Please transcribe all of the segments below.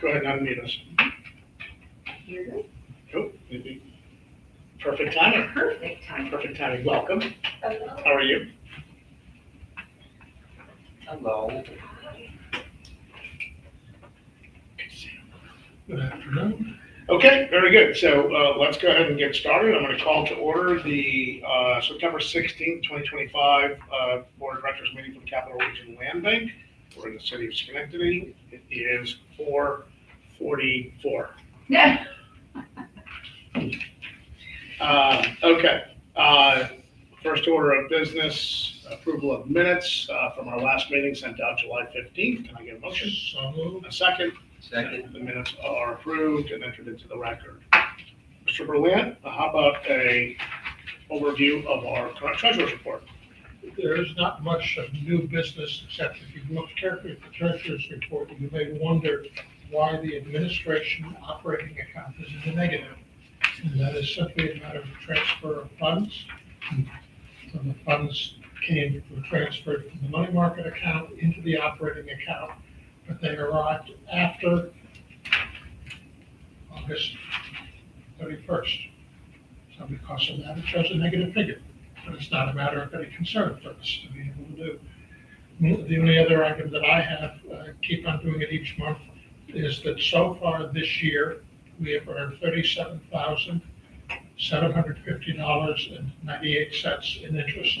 Go ahead and unmute us. You're good. Cool. Maybe. Perfect timing. Perfect time. Perfect timing. Welcome. Hello. How are you? Hello. Good afternoon. Okay, very good. So let's go ahead and get started. I'm going to call to order the September 16th, 2025 Board of Directors meeting for the Capital Region Land Bank. We're in the city of Schenectady. It is 4:44. Yeah. Okay. First order of business, approval of minutes from our last meeting sent out July 15th. Can I get a motion? So moved. A second? Second. The minutes are approved and entered into the record. Mr. Berlin, how about a overview of our current treasurer's report? There is not much of new business, except if you look carefully at the treasurer's report, you may wonder why the administration operating account is in the negative. And that is simply a matter of transfer of funds. So the funds were transferred from the money market account into the operating account, but they arrived after August 31st. So because of that, it shows a negative figure. But it's not a matter of any concern for us to be able to do. The only other item that I have, keep on doing it each month, is that so far this year, we have earned $37,750.98 in interest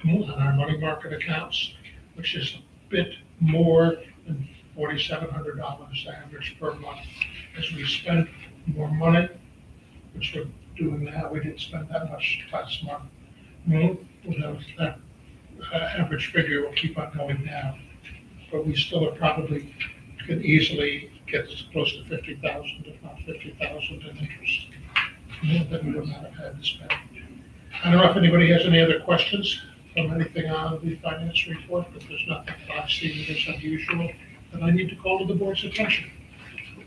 on our money market accounts, which is a bit more than $4,700 average per month. As we spend more money, which we're doing now, we didn't spend that much last month. That average figure will keep on going down, but we still are probably could easily get close to 50,000, if not 50,000 in interest. That we would not have had to spend. I don't know if anybody has any other questions from anything on the finance report, but there's nothing that I've seen that is unusual that I need to call to the board's attention.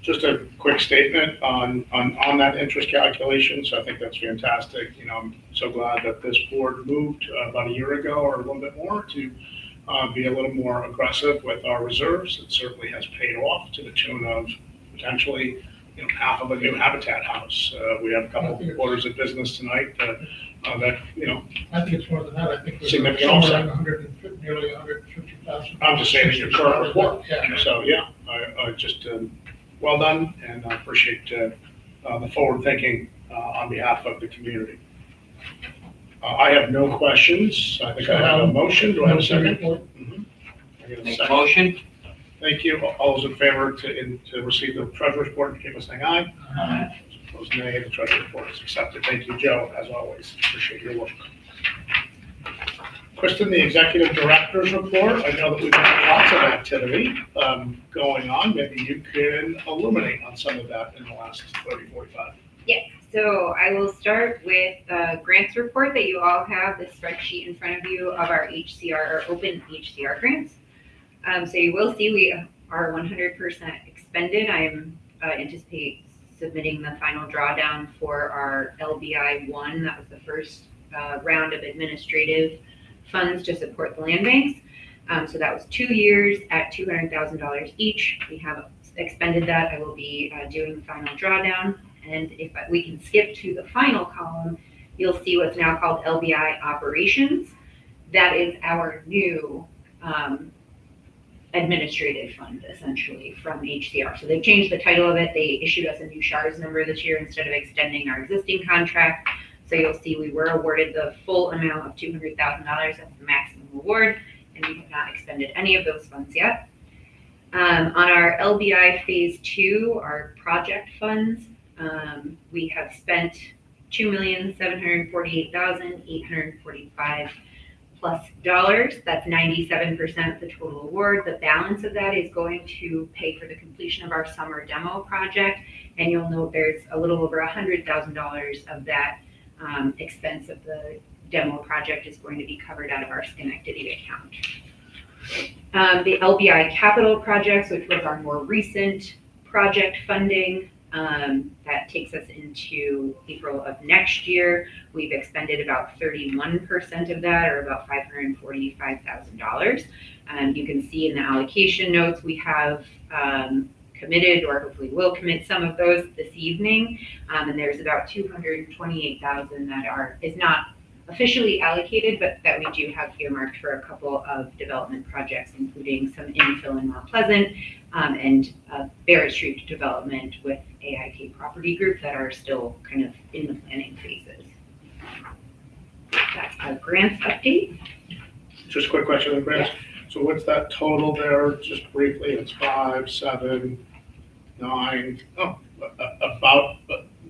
Just a quick statement on that interest calculation. So I think that's fantastic. You know, I'm so glad that this board moved about a year ago or a little bit more to be a little more aggressive with our reserves. It certainly has paid off to the tune of potentially, half of a new Habitat house. We have a couple of orders of business tonight that, I think it's more than that. I think we're Significant somewhere offset. around nearly 150,000. I'm just saying in your current report. Yeah. So, yeah, I just, well done, and I appreciate the forward thinking on behalf of the community. I have no questions. I think I have a motion. Do I have a second? Mhm. I get a Make a second. motion? Thank you. All those in favor to receive the treasurer's report, indicate by saying aye. Aye. Opposed, nay. The treasurer's report is accepted. Thank you, Joe, as always. Appreciate your work. Kristen, the executive director's report. I know that we've had lots of activity going on. Maybe you can illuminate on some of that in the last 30, 45. Yes, so I will start with the grants report that you all have, the spreadsheet in front of you of our HCR, our open HCR grants. So you will see we are 100% expended. I anticipate submitting the final drawdown for our LBI 1. That was the first round of administrative funds to support the land banks. So that was 2 years at $200,000 each. We have expended that. I will be doing the final drawdown. And if we can skip to the final column, you'll see what's now called LBI operations. That is our new administrative fund, essentially, from HCR. So they've changed the title of it. They issued us a new SHARS number this year instead of extending our existing contract. So you'll see we were awarded the full amount of $200,000. That's the maximum award, and we have not expended any of those funds yet. On our LBI Phase 2, our project funds, we have spent $2,748,845 plus dollars. That's 97% of the total award. The balance of that is going to pay for the completion of our summer demo project, and you'll note there's a little over $100,000 of that expense of the demo project is going to be covered out of our Schenectady account. The LBI capital projects, which was our more recent project funding, that takes us into April of next year. We've expended about 31% of that, or about $545,000. You can see in the allocation notes, we have committed or hopefully will commit some of those this evening. And there's about 228,000 that is not officially allocated, but that we do have earmarked for a couple of development projects, including some infill in Mount Pleasant, and Barrett Street development with AIK Property Group that are still kind of in the planning phases. That's a grants update. Just a quick question on grants. So what's that total there? Just briefly, it's 5, 7, 9, about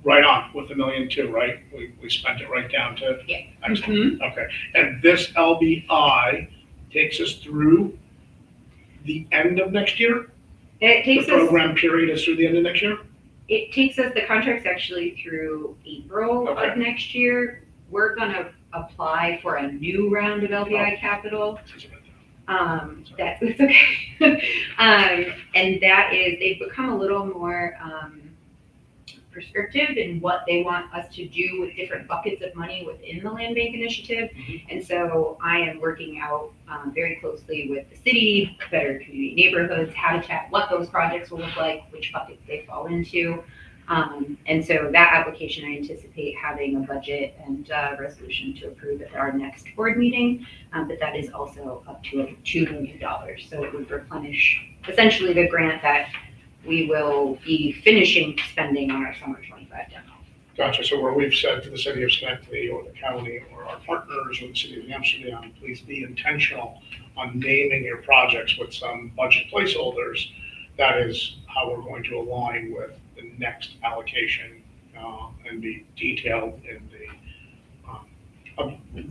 right on with $1.2 million, right? We spent it right down to. Yeah. Excellent. Okay. And this LBI takes us through the end of next year? It takes The us, program period is through the end of next year? the contract's actually through April of Okay. next year. We're gonna apply for a new round of LBI capital. It's okay. And that is, they've become a little more prescriptive in what they want us to do with different buckets of money within the land bank initiative. And so I am working out very closely with the city, Better Community Neighborhoods, Habitat, what those projects will look like, which buckets they fall into. And so that application, I anticipate having a budget and resolution to approve at our next board meeting. But that is also up to $2 million. So it would replenish essentially the grant that we will be finishing spending on our summer 25 demo. Gotcha. So where we've said to the city of Schenectady or the county or our partners or the city of Amsterdam, please be intentional on naming your projects with some budget placeholders. That is how we're going to align with the next allocation and be detailed in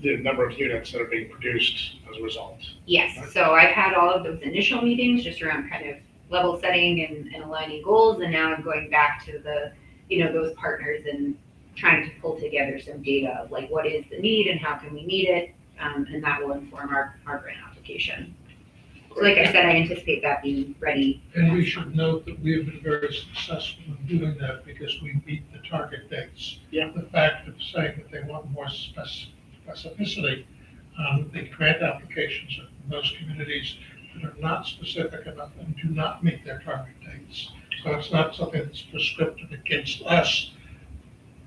the number of units that are being produced as a result. Yes, so I've had all of those initial meetings just around kind of level setting and aligning goals, and now I'm going back to those partners and trying to pull together some data of like what is the need and how can we meet it, and that will inform our grant application. So like I said, I anticipate that being ready. And we should note that we have been very successful in doing that because we meet the target dates. Yeah. The fact of saying that they want more specificity, the grant applications in those communities that are not specific enough and do not meet their target dates. So it's not something that's prescriptive against us,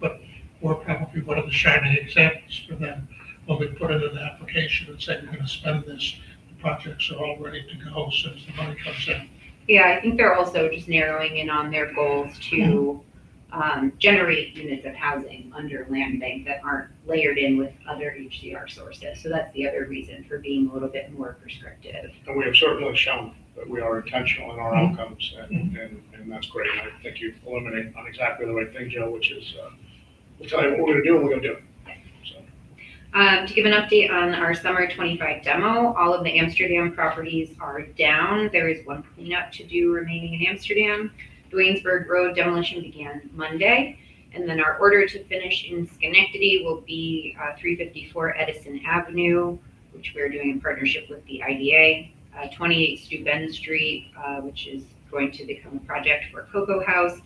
but we're probably one of the shining examples for them when we put in an application and say we're going to spend this. Projects are all ready to go as soon as the money comes in. Yeah, I think they're also just narrowing in on their goals to generate units of housing under land bank that aren't layered in with other HCR sources. So that's the other reason for being a little bit more prescriptive. And we have certainly shown that we are intentional in our outcomes, and that's great. And I think you illuminate on exactly the right thing, Joe, which is we'll tell you what we're going to do and we're going to do it. To give an update on our summer 25 demo, all of the Amsterdam properties are down. There is one cleanup to do remaining in Amsterdam. Duanesburg Road demolition began Monday. And then our order to finish in Schenectady will be 354 Edison Avenue, which we're doing in partnership with the IDA, 28 Steuben Street, which is going to become a project for Cocoa House,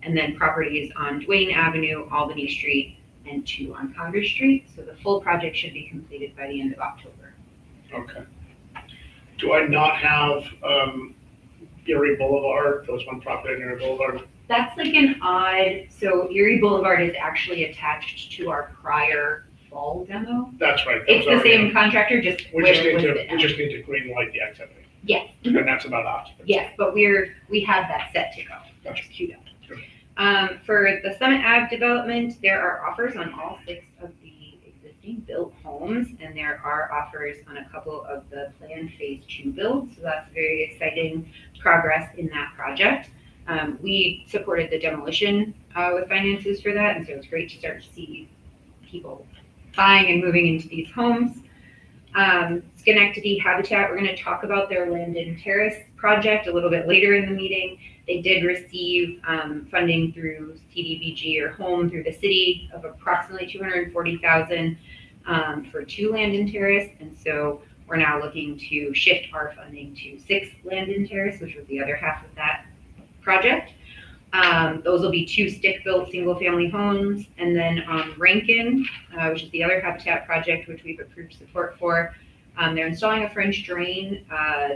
and then properties on Duane Avenue, Albany Street, and 2 on Congress Street. So the full project should be completed by the end of October. Okay. Do I not have Erie Boulevard, those one property in Erie Boulevard? That's like an odd, so Erie Boulevard is actually attached to our prior fall demo. That's right. that It's was the already same contractor, just We where just it need was to, the we just need to green light the activity, Yes, and that's about occupancy. yes, but we have that set to go. Gotcha. It's queued up. Sure. For the Summit Ave development, there are offers on all 6 of the existing built homes, and there are offers on a couple of the planned phase 2 builds. So that's very exciting progress in that project. We supported the demolition with finances for that, and so it's great to start to see people buying and moving into these homes. Schenectady Habitat, we're going to talk about their Landon Terrace project a little bit later in the meeting. They did receive funding through CDBG or home through the city of approximately $240,000 for 2 Landon Terrace, and so we're now looking to shift our funding to 6 Landon Terrace, which was the other half of that project. Those will be 2 stick-built single-family homes, and then on Rankin, which is the other Habitat project, which we've approved support for, They're installing a French drain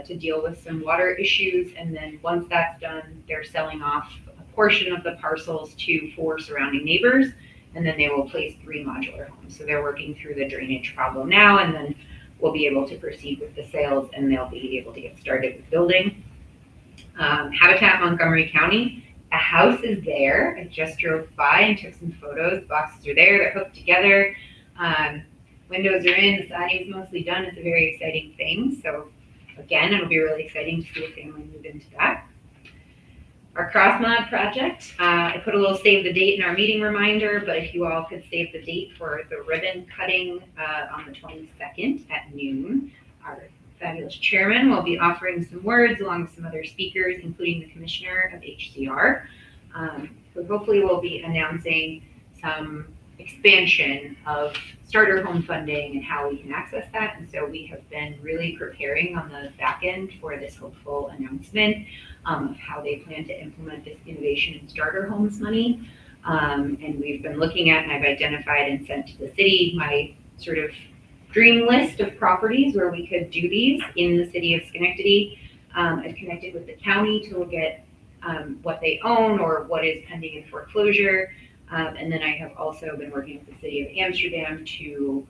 to deal with some water issues, and then once that's done, they're selling off a portion of the parcels to 4 surrounding neighbors, and then they will place 3 modular homes. So they're working through the drainage problem now, and then we'll be able to proceed with the sales, and they'll be able to get started with building. Habitat Montgomery County, a house is there. I just drove by and took some photos. Boxes are there, they're hooked together. Windows are in, the siding's mostly done. It's a very exciting thing. So again, it'll be really exciting to see a family move into that. Our CrossMod project, I put a little save the date in our meeting reminder, but if you all could save the date for the ribbon cutting on the 22nd at noon, our fabulous chairman will be offering some words along with some other speakers, including the commissioner of HCR. So hopefully we'll be announcing some expansion of starter home funding and how we can access that. And so we have been really preparing on the back end for this hopeful announcement of how they plan to implement this innovation in starter homes money. And we've been looking at, and I've identified and sent to the city my sort of dream list of properties where we could do these in the city of Schenectady. I've connected with the county to look at what they own or what is pending in foreclosure. And then I have also been working with the city of Amsterdam to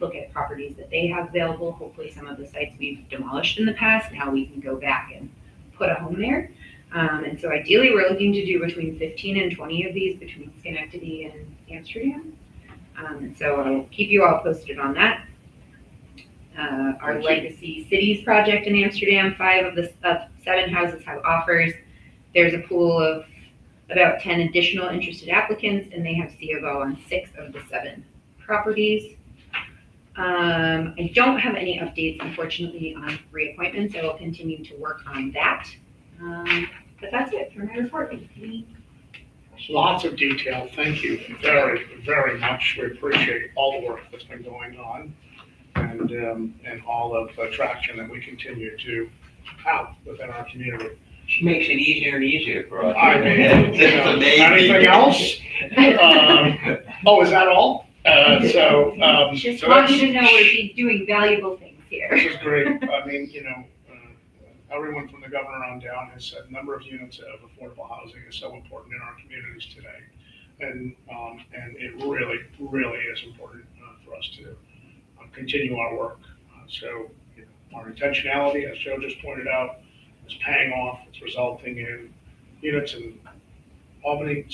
look at properties that they have available. Hopefully some of the sites we've demolished in the past, now we can go back and put a home there. And so ideally we're looking to do between 15 and 20 of these between Schenectady and Amsterdam. And so I'll keep you all posted on that. Our Legacy Cities project in Amsterdam, 5 of the 7 houses have offers. There's a pool of about 10 additional interested applicants, and they have C of O on 6 of the 7 properties. I don't have any updates, unfortunately, on reappointments. I will continue to work on that. But that's it for my report. Lots of detail. Thank you very, very much. We appreciate all the work that's been going on and all of the traction that we continue to have within our community. She makes it easier and easier for us. I mean, anything else? Is that all? Just So want you that's- to know we're doing valuable things here. This is great. I mean, everyone from the governor on down has said number of units of affordable housing is so important in our communities today. And it really, really is important for us to continue our work. So our intentionality, as Joe just pointed out, is paying off. It's resulting in units in Albany,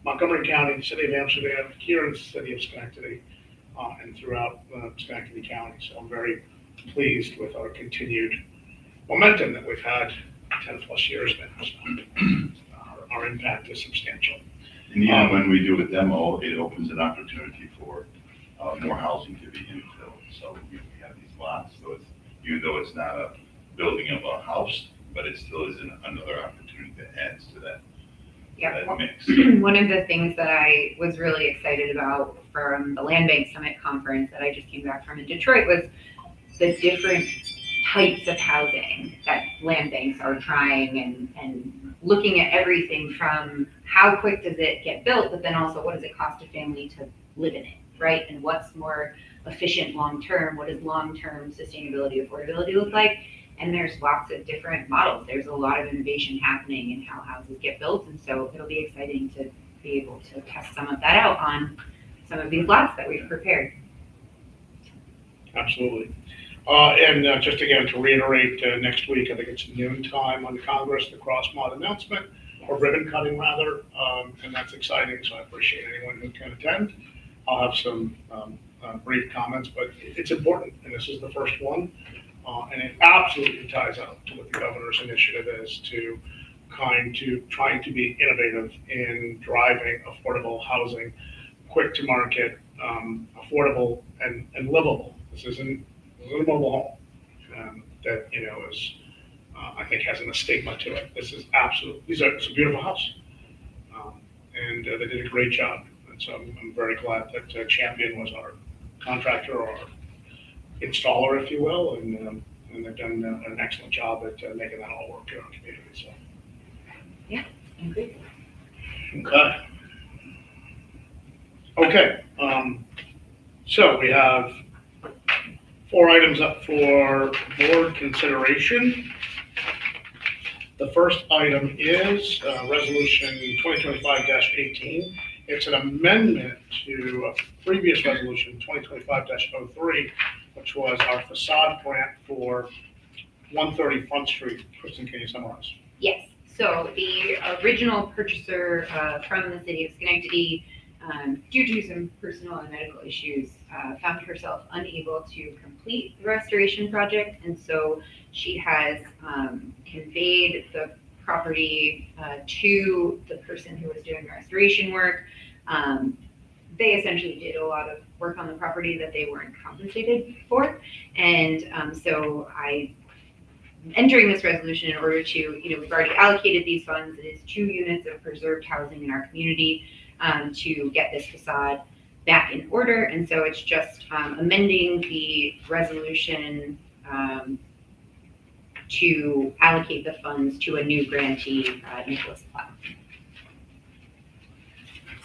Montgomery County, City of Amsterdam, here in the City of Schenectady, and throughout Schenectady County. So I'm very pleased with our continued momentum that we've had 10 plus years now. So our impact is substantial. And even when we do a demo, it opens an opportunity for more housing to be infilled. So we have these lots, so it's, even though it's not a building of a house, but it still is another opportunity that adds to that, Yeah. that mix. One of the things that I was really excited about from the Land Bank Summit conference that I just came back from in Detroit was the different types of housing that land banks are trying and looking at everything from how quick does it get built, but then also what does it cost a family to live in it, right? And what's more efficient long-term? What does long-term sustainability, affordability look like? And there's lots of different models. There's a lot of innovation happening in how houses get built. And so it'll be exciting to be able to test some of that out on some of these lots that we've prepared. Absolutely. And just again, to reiterate, next week, I think it's noon time on Congress, the CrossMod announcement, or ribbon cutting rather, and that's exciting, so I appreciate anyone who can attend. I'll have some brief comments, but it's important, and this is the first one, and it absolutely ties out to what the governor's initiative is to trying to be innovative in driving affordable housing, quick to market, affordable and livable. This isn't a mobile home that is I think has a stigma to it. This is it's a beautiful house, and they did a great job. And so I'm very glad that Champion was our contractor or installer, if you will, and they've done an excellent job at making that all work in our community. So Yeah, I agree. Okay. So we have 4 items up for board consideration. The first item is Resolution 2025-18. It's an amendment to a previous resolution, 2025-03, which was our facade grant for 130 Front Street. Kristen, can you summarize? Yes, so the original purchaser from the city of Schenectady, due to some personal and medical issues, found herself unable to complete the restoration project, and so she has conveyed the property to the person who was doing restoration work. They essentially did a lot of work on the property that they weren't compensated for, and so I entering this resolution in order to, we've already allocated these funds. It is 2 units of preserved housing in our community to get this facade back in order. And so it's just amending the resolution to allocate the funds to a new grantee, Nicholas Platt.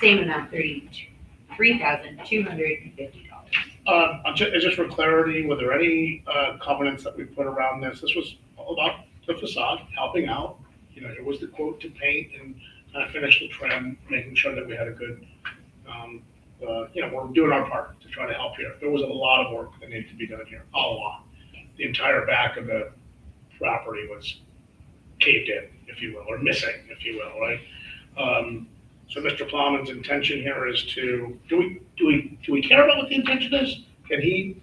Same amount, $33,250. Just for clarity, were there any covenants that we put around this? This was all about the facade, helping out. It was the quote to paint and kind of finish the trim, making sure that we had a good, we're doing our part to try to help here. There was a lot of work that needed to be done here, a lot. The entire back of the property was caved in, if you will, or missing, if you will, right? So Mr. Plowman's intention here is to, do we care about what the intention is? Can he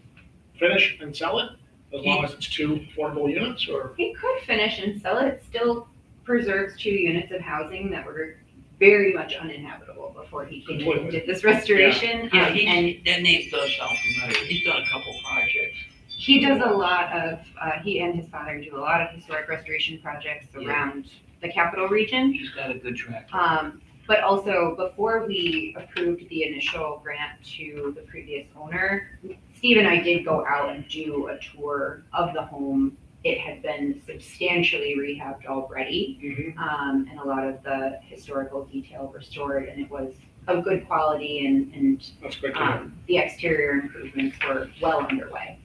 finish and sell it as long as it's 2 affordable units, or? He could finish and sell it. It still preserves 2 units of housing that were very much uninhabitable before he came in and did this restoration. Yeah, And that name does sound familiar. He's done a couple projects. he does a lot of, he and his father do a lot of historic restoration projects around the capital region. He's got a good track record. But also, before we approved the initial grant to the previous owner, Steve and I did go out and do a tour of the home. It had been substantially rehabbed already, and a lot of the historical detail restored, and it was of good quality, and That's great to hear. the exterior improvements were well underway.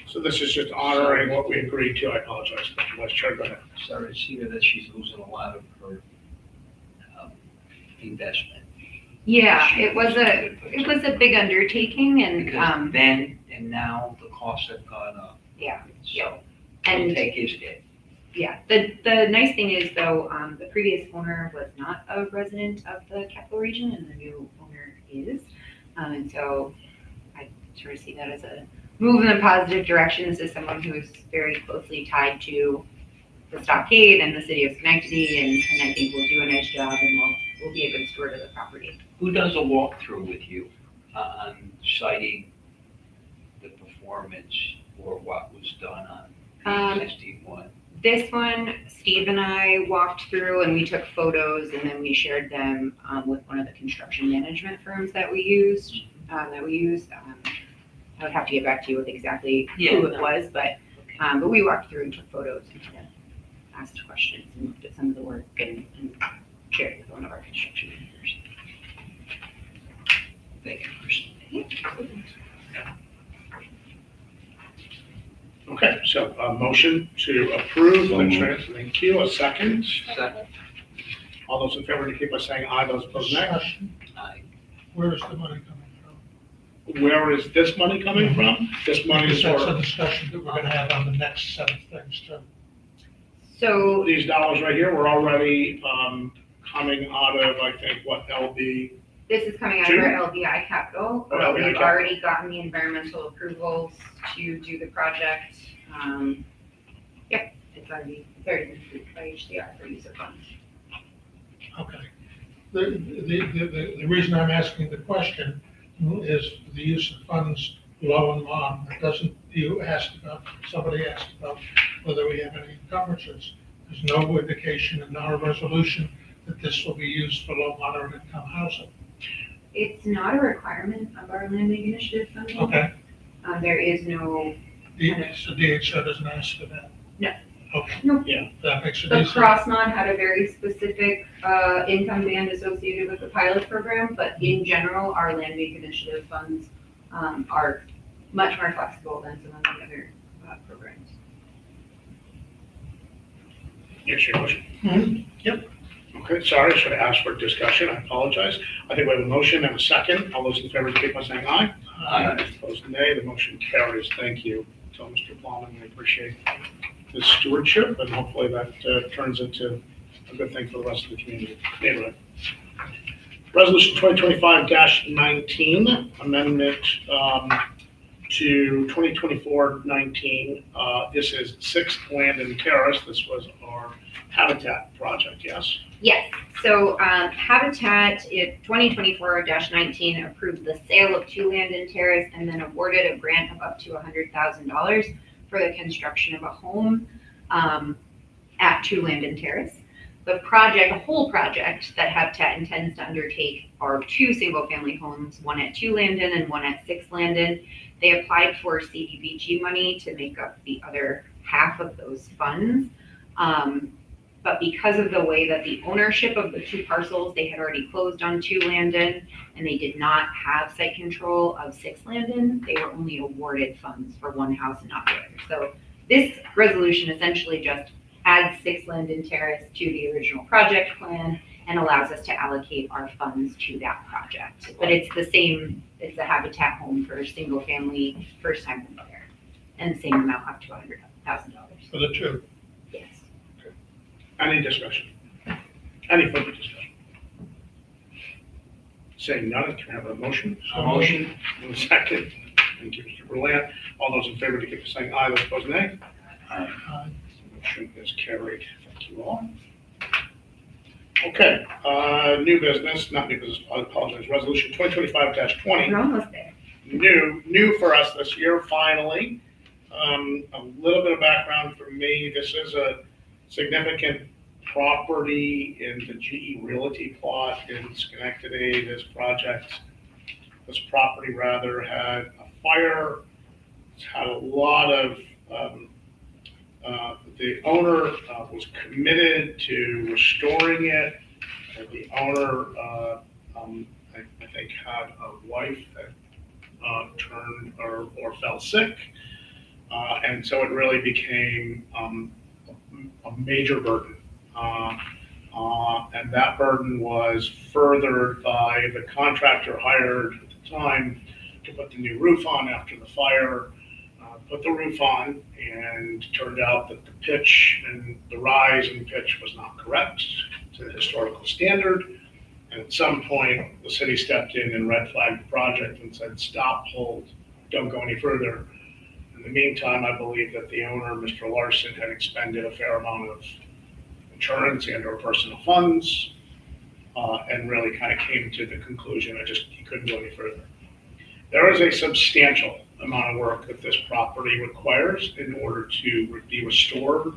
So this is just honoring what we agreed to. I apologize, Mr. Vice Chair, go ahead. Sorry to see that she's losing a lot of her investment. Yeah, it was a big undertaking, and Because then and now the costs have gone up. Yeah, So, and he'll take his hit. yeah, the nice thing is though, the previous owner was not a resident of the capital region, and the new owner is. And so I sort of see that as a move in a positive direction. This is someone who is very closely tied to the stockade and the city of Schenectady, and I think will do a nice job, and will be a good steward of the property. Who does a walkthrough with you on citing the performance or what was done on the existing one? This one, Steve and I walked through, and we took photos, and then we shared them with one of the construction management firms that we used. I would have to get back to you with exactly who it was, but we walked through and took photos and kind of asked questions and looked at some of the work and shared it with one of our construction managers. Thank you, Kristen. Okay, so a motion to approve the transfer. Thank you. A second. Second. All those in favor indicate by saying aye. Those opposed, nay. Discussion, Aye. where is the money coming from? Where is this money coming from? This money is Because that's for a discussion that we're gonna have on the next set of things too. So these dollars right here. We're already coming out of, I think, what, LB? this is coming out of our LBI capital. Oh, LBI We've capital. already gotten the environmental approvals to do the project. It's already been approved by HDR for use of funds. Okay. The reason I'm asking the question is the use of funds low and long. It doesn't, somebody asked about whether we have any encumbrances. There's no indication in our resolution that this will be used for low moderate income housing. It's not a requirement of our land bank initiative funding. Okay, There is no, so DHO doesn't ask for that? No. Okay. No. Yeah. That makes it the easy. Crossmont had a very specific income band associated with the pilot program, but in general, our land bank initiative funds are much more flexible than some of the other programs. Yes, your motion. Yep. Okay, sorry, I should have asked for discussion, I apologize. I think we have a motion and a second. All those in favor indicate by saying aye. Aye. Opposed, nay. The motion carries. Thank you. Tell Mr. Plowman, we appreciate the stewardship, and hopefully that turns into a good thing for the rest of the community, neighborhood. Resolution 2025-19, amendment to 2024-19. This is 6 Landon Terrace. This was our Habitat project, yes? Yes, so Habitat in 2024-19 approved the sale of 2 Landon Terrace and then awarded a grant of up to $100,000 for the construction of a home at 2 Landon Terrace. The whole project that Habitat intends to undertake are 2 single-family homes, one at 2 Landon and one at 6 Landon. They applied for CDBG money to make up the other half of those funds. But because of the way that the ownership of the 2 parcels, they had already closed on 2 Landon, and they did not have site control of 6 Landon, they were only awarded funds for one house and not the other. So this resolution essentially just adds 6 Landon Terrace to the original project plan and allows us to allocate our funds to that project. But it's the same, it's a Habitat home for a single family, first time home buyer, and the same amount up to $100,000. For the 2. Yes. Any discussion? Any further discussion? Saying none, can I have a motion? A motion. And a second. Thank you, Mr. Berlant. All those in favor indicate by saying aye. Those opposed, nay. Motion is carried. Thank you all. Okay, new business, not new business, I apologize. Resolution 2025-20. We're almost there. New for us this year, finally. A little bit of background from me. This is a significant property in the GE Realty plot in Schenectady. This property rather had a fire. It's had a lot of, the owner was committed to restoring it. The owner, I think, had a wife that turned or fell sick. And so it really became a major burden. And that burden was furthered by the contractor hired at the time to put the new roof on after the fire. Put the roof on, and turned out that the pitch and the rise in pitch was not correct to the historical standard. And at some point, the city stepped in and red flagged the project and said, stop, hold, don't go any further. In the meantime, I believe that the owner, Mr. Larson, had expended a fair amount of insurance and or personal funds, and really kind of came to the conclusion he couldn't go any further. There is a substantial amount of work that this property requires in order to be restored,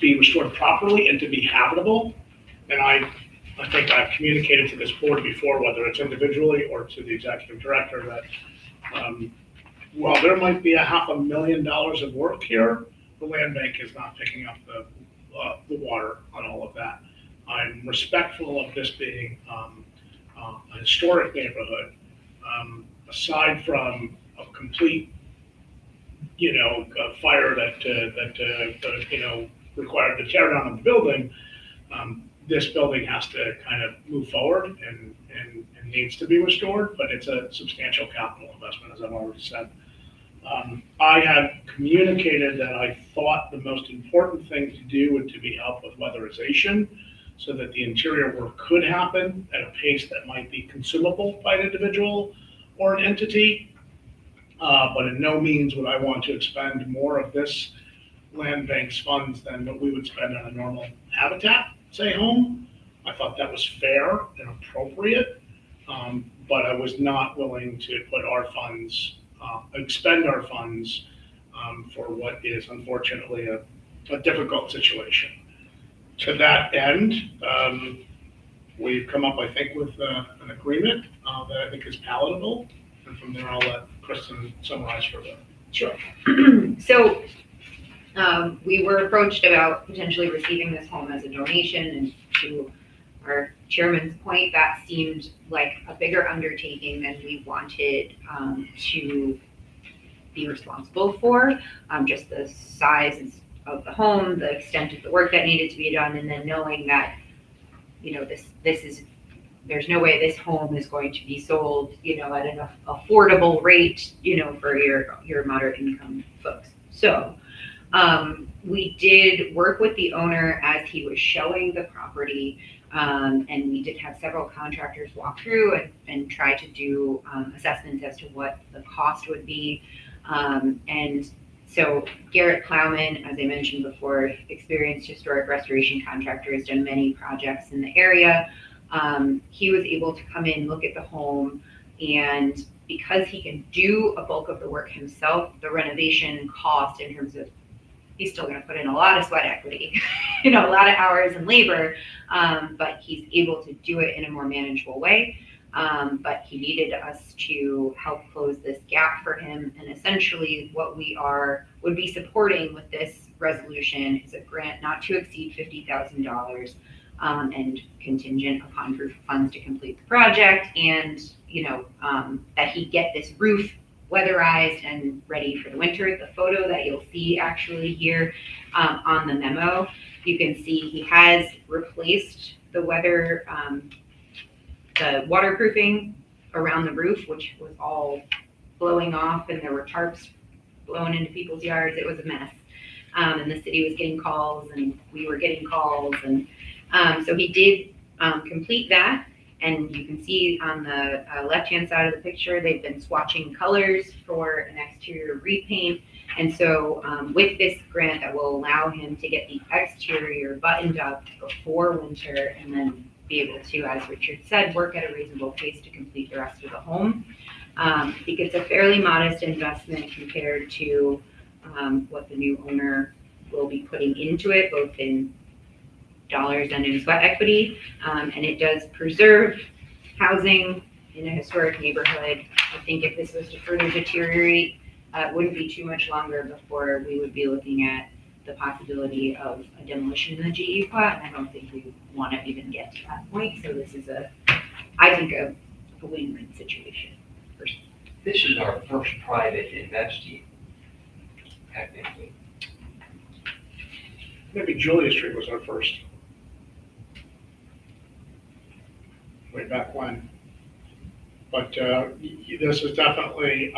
be restored properly and to be habitable. And I think I've communicated to this board before, whether it's individually or to the executive director, that while there might be $500,000 of work here, the land bank is not picking up the water on all of that. I'm respectful of this being a historic neighborhood. Aside from a complete, fire that required the tear down of the building, this building has to kind of move forward and needs to be restored, but it's a substantial capital investment, as I've already said. I had communicated that I thought the most important thing to do would to be help with weatherization so that the interior work could happen at a pace that might be consumable by an individual or an entity, but in no means would I want to expend more of this land bank's funds than what we would spend on a normal Habitat, say, home. I thought that was fair and appropriate, but I was not willing to put our funds, expend our funds for what is unfortunately a difficult situation. To that end, we've come up, I think, with an agreement that I think is palatable, and from there I'll let Kristen summarize further. Sure. So we were approached about potentially receiving this home as a donation and to our chairman's point, that seemed like a bigger undertaking than we wanted to be responsible for. Just the size of the home, the extent of the work that needed to be done, and then knowing that, this is, there's no way this home is going to be sold, at an affordable rate, for your moderate income folks. So, we did work with the owner as he was showing the property, and we did have several contractors walk through and try to do assessments as to what the cost would be. And so Garrett Plowman, as I mentioned before, experienced historic restoration contractor, has done many projects in the area. He was able to come in, look at the home, and because he can do a bulk of the work himself, the renovation cost in terms of, he's still going to put in a lot of sweat equity, a lot of hours and labor, but he's able to do it in a more manageable way. But he needed us to help close this gap for him. And essentially what we would be supporting with this resolution is a grant not to exceed $50,000, and contingent upon proof of funds to complete the project, and, that he get this roof weatherized and ready for the winter. The photo that you'll see actually here on the memo, you can see he has replaced the the waterproofing around the roof, which was all blowing off, and there were tarps blown into people's yards. It was a mess. And the city was getting calls, and we were getting calls. And so he did complete that. And you can see on the left-hand side of the picture, they've been swatching colors for an exterior repaint. And so with this grant, that will allow him to get the exterior buttoned up before winter, and then be able to, as Richard said, work at a reasonable pace to complete the rest of the home. I think it's a fairly modest investment compared to what the new owner will be putting into it, both in dollars and in sweat equity. And it does preserve housing in a historic neighborhood. I think if this was to further deteriorate, it wouldn't be too much longer before we would be looking at the possibility of a demolition in the GE plot. And I don't think we want to even get to that point. So this is I think a win-win situation. This is our first private investing, technically. Maybe Julia Street was our first. Way back when. But this is definitely,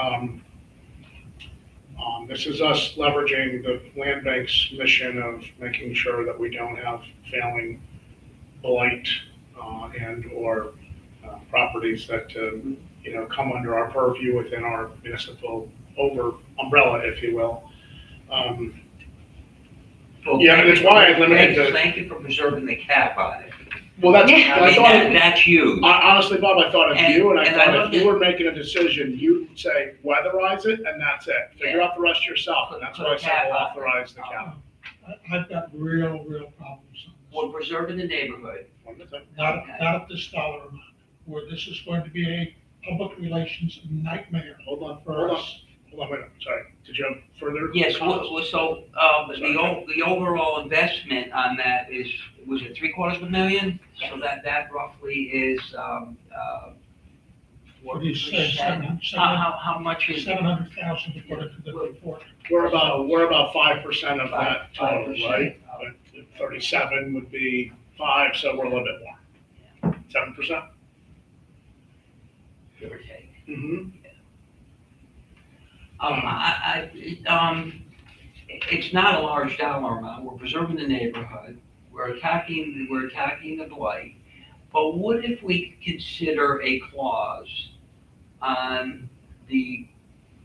this is us leveraging the land bank's mission of making sure that we don't have failing blight and or properties that come under our purview within our municipal umbrella, if you will. Yeah, and it's why I limited the. Thank you for preserving the cap on it. Well, that's, Yeah. I thought, That's huge. honestly, Bob, I thought of you, and I And thought I if love you it. were making a decision, you'd say weatherize it, and that's it. Figure out the rest yourself, and that's Put why a I said cap we'll on it. authorize the cap. I've got real problems We're on preserving the neighborhood. One more thing. this. Not at this dollar amount, where this is going to be a public relations nightmare Hold on, for hold on, us. hold on, wait, sorry. Did you have further? Yes, comments? so, the overall investment on that was it $750,000? So that roughly is, What do you say, how much is? 700,000 according to the report. We're about 5% of that total, 5%. right? But 37 would be 5, so we're a little bit more. 7%? Give or take. Mm-hmm. It's not a large dollar amount. We're preserving the neighborhood. We're attacking the blight. But what if we consider a clause on the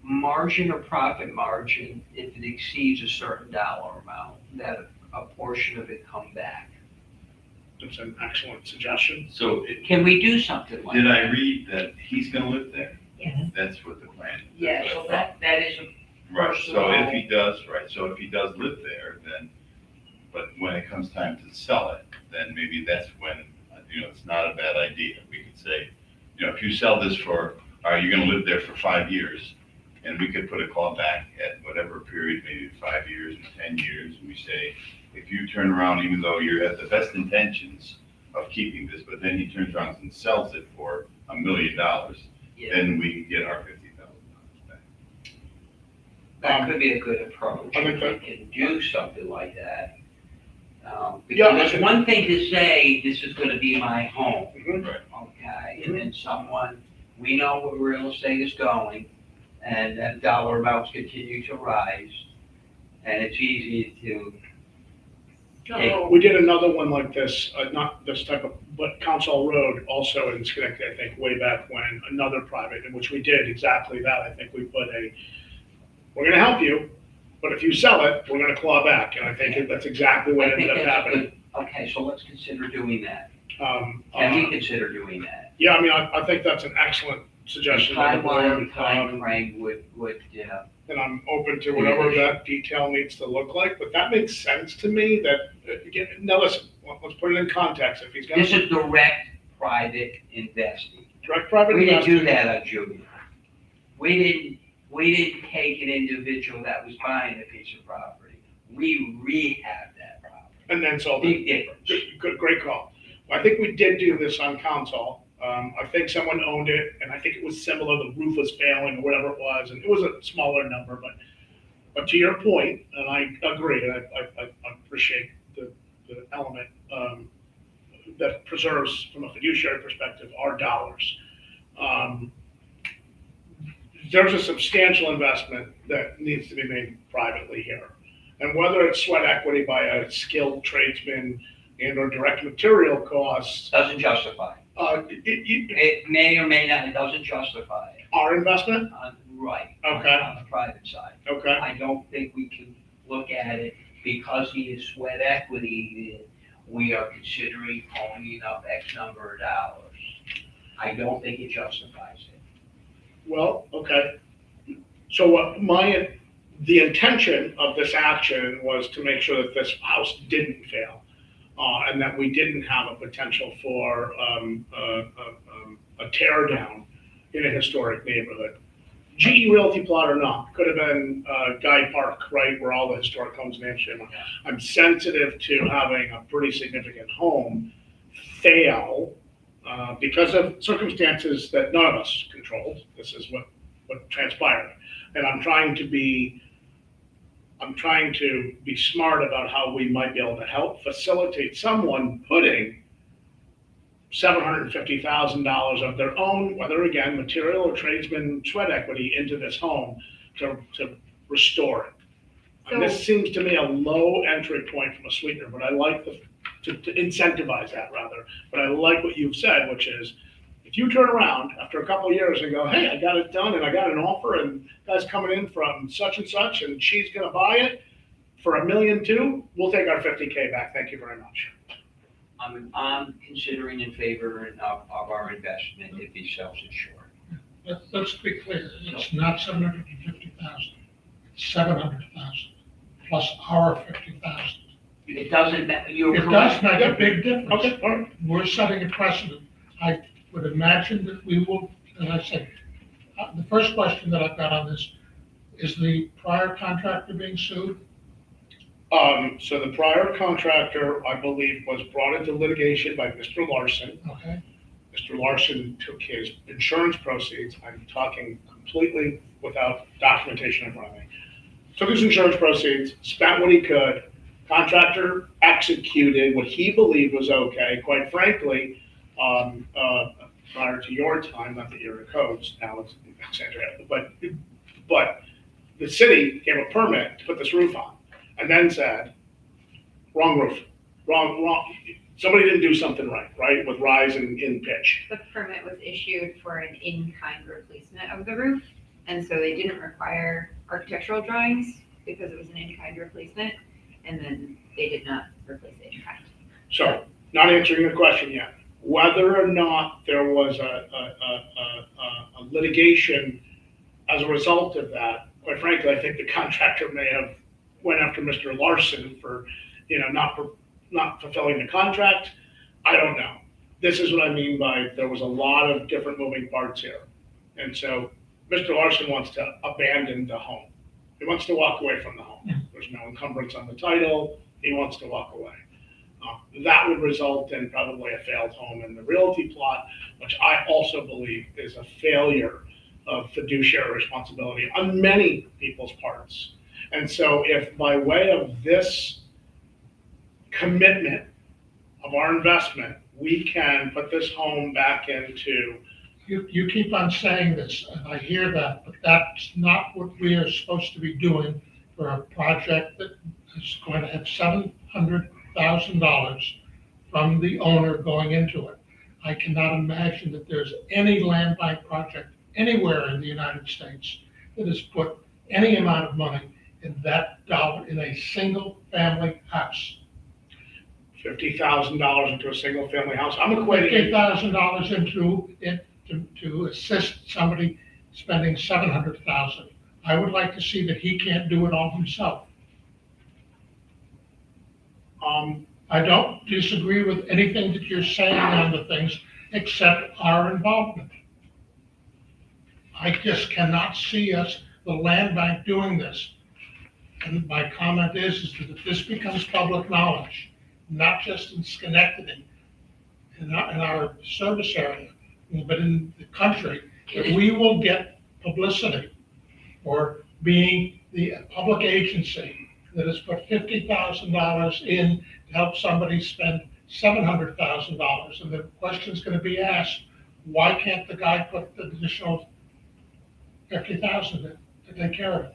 margin or profit margin if it exceeds a certain dollar amount, that a portion of it come back? That's an excellent suggestion. So Can we do something like that? did I read that he's gonna live there? Yes. That's what the plan is. Yeah, so that is a Right, so if he personal- does, so if he does live there, then, but when it comes time to sell it, then maybe that's when, it's not a bad idea. We could say, if you sell this for, you're gonna live there for 5 years, and we could put a call back at whatever period, maybe 5 years or 10 years, and we say, if you turn around, even though you have the best intentions of keeping this, but then he turns around and sells it for $1 million, Yeah, then we can get our $50,000 back. that could be a good approach. I think If we can do something like that. Yeah, I Because it's think- one thing to say, this is gonna be my home, Mhm. okay? And then someone, we know where real estate is going, and that dollar amounts continue to rise. And it's easy to, So, We did another one like this, not this type of, but Council Road also in Schenectady, I think, way back when, another private, in which we did exactly that. I think we put we're gonna help you, but if you sell it, we're gonna claw back. And I think that's exactly what I think ended up that's happening. good. Okay, so let's consider doing that. Um, Can we consider doing that? Yeah, I mean, I think that's an excellent suggestion by the board. Timeframe would, And I'm open to whatever that detail needs to look like, but that makes sense to me that, again, now listen, let's put it in context. If he's this got is direct private investing. direct private We didn't do investing, that on Junior. We didn't take an individual that was buying a piece of property. We rehabbed that property. and then sold it. Big difference. Good, great call. I think we did do this on Council. I think someone owned it, and I think it was similar, the roof was failing, or whatever it was, and it was a smaller number, but to your point, and I agree, and I appreciate the element, that preserves, from a fiduciary perspective, our dollars. There's a substantial investment that needs to be made privately here. And whether it's sweat equity by a skilled tradesman and or direct material costs, Doesn't justify. it, It may or may not, it doesn't justify it. our investment, Right. Okay. On the private side. okay, I don't think we can look at it because he is sweat equity, we are considering ponying up X number of dollars. I don't think it justifies it. well, okay. So what the intention of this action was to make sure that this house didn't fail. And that we didn't have a potential for, a tear down in a historic neighborhood. GE Realty plot or not, could have been, Guy Park, right, where all the historic homes in Amsterdam. I'm sensitive to having a pretty significant home fail, because of circumstances that none of us controlled. This is what transpired. And I'm trying to be smart about how we might be able to help facilitate someone putting $750,000 of their own, whether again, material or tradesman sweat equity into this home to restore it. And this seems to me a low entry point from a sweetener, but I like to incentivize that rather. But I like what you've said, which is, if you turn around after a couple of years and go, hey, I got it done and I got an offer and guy's coming in from such and she's gonna buy it for $1.2 million, we'll take our $50K back. Thank you very much. I'm considering in favor of our investment if he sells it short. Let's be clear, it's not 750,000, it's 700,000 plus our 50,000. It doesn't, you're It does correct. make a big difference. Okay, all right. We're setting a precedent. I would imagine that we will, as I said, the first question that I've got on this, is the prior contractor being sued? So the prior contractor, I believe, was brought into litigation by Mr. Larson. Okay, Mr. Larson took his insurance proceeds, I'm talking completely without documentation in front of me. Took his insurance proceeds, spent what he could, contractor executed what he believed was okay, quite frankly, prior to your time, not the era codes, now it's Alexandria, but the city gave a permit to put this roof on, and then said, wrong roof, wrong, somebody didn't do something right, with rise in pitch. the permit was issued for an in-kind replacement of the roof, and so they didn't require architectural drawings because it was an in-kind replacement, and then they did not replace it in kind. So, not answering your question yet, whether or not there was a litigation as a result of that, quite frankly, I think the contractor may have went after Mr. Larson for, not fulfilling the contract. I don't know. This is what I mean by there was a lot of different moving parts here. And so Mr. Larson wants to abandon the home. He wants to walk away from the home. There's no encumbrance on the title. He wants to walk away. That would result in probably a failed home in the realty plot, which I also believe is a failure of fiduciary responsibility on many people's parts. And so if by way of this commitment of our investment, we can put this home back into, You keep on saying this, and I hear that, but that's not what we are supposed to be doing for a project that is going to have $700,000 from the owner going into it. I cannot imagine that there's any land bank project anywhere in the United States that has put any amount of money in that dollar in a single family house. $50,000 into a single family house. I'm $50,000 equating, into it to assist somebody spending 700,000. I would like to see that he can't do it all himself. I don't disagree with anything that you're saying on the things except our involvement. I just cannot see us, the land bank, doing this. And my comment is that if this becomes public knowledge, not just in Schenectady, in our service area, but in the country, that we will get publicity for being the public agency that has put $50,000 in to help somebody spend $700,000. And the question's gonna be asked, why can't the guy put the additional 50,000 in to take care of it?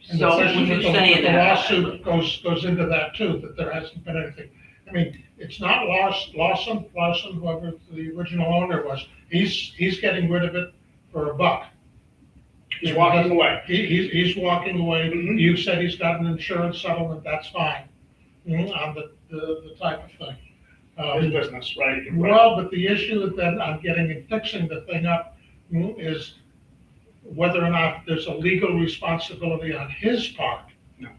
And So especially when you're with the- saying with the that- lawsuit goes into that too, that there hasn't been anything. I mean, it's not Lawson, whoever the original owner was, he's getting rid of it for $1. he's walking away. He's walking away. Mhm. You said he's got an insurance settlement, that's fine, on the type of thing. His business, right? Well, but the issue that I'm getting in fixing the thing up is whether or not there's a legal responsibility on his part. No.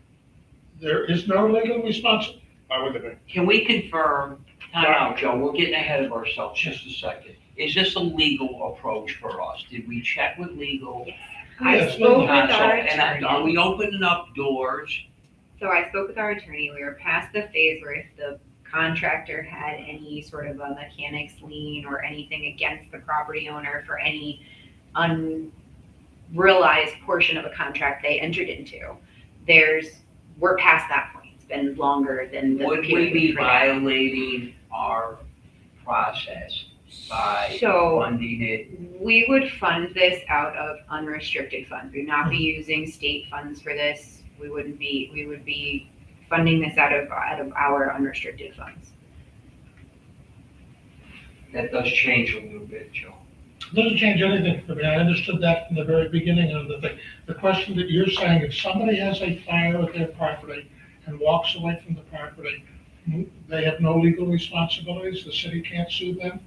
There is no legal responsibility. Why would there be? Can we confirm, time out, Joe, we're getting ahead of ourselves, just a second. Is this a legal approach for us? Did we check with legal? I Yes, spoke with counsel? our And are attorney. we opening up doors? So I spoke with our attorney. We were past the phase where if the contractor had any sort of a mechanic's lien or anything against the property owner for any unrealized portion of a contract they entered into. We're past that point. It's been longer than the Would we period be for that. violating our process by So funding it? we would fund this out of unrestricted funds. We would not be using state funds for this. We would be funding this out of our unrestricted funds. That does change a little bit, Joe. It doesn't change anything for me. I understood that from the very beginning of the thing. The question that you're saying, if somebody has a fire at their property and walks away from the property, they have no legal responsibilities, the city can't sue them?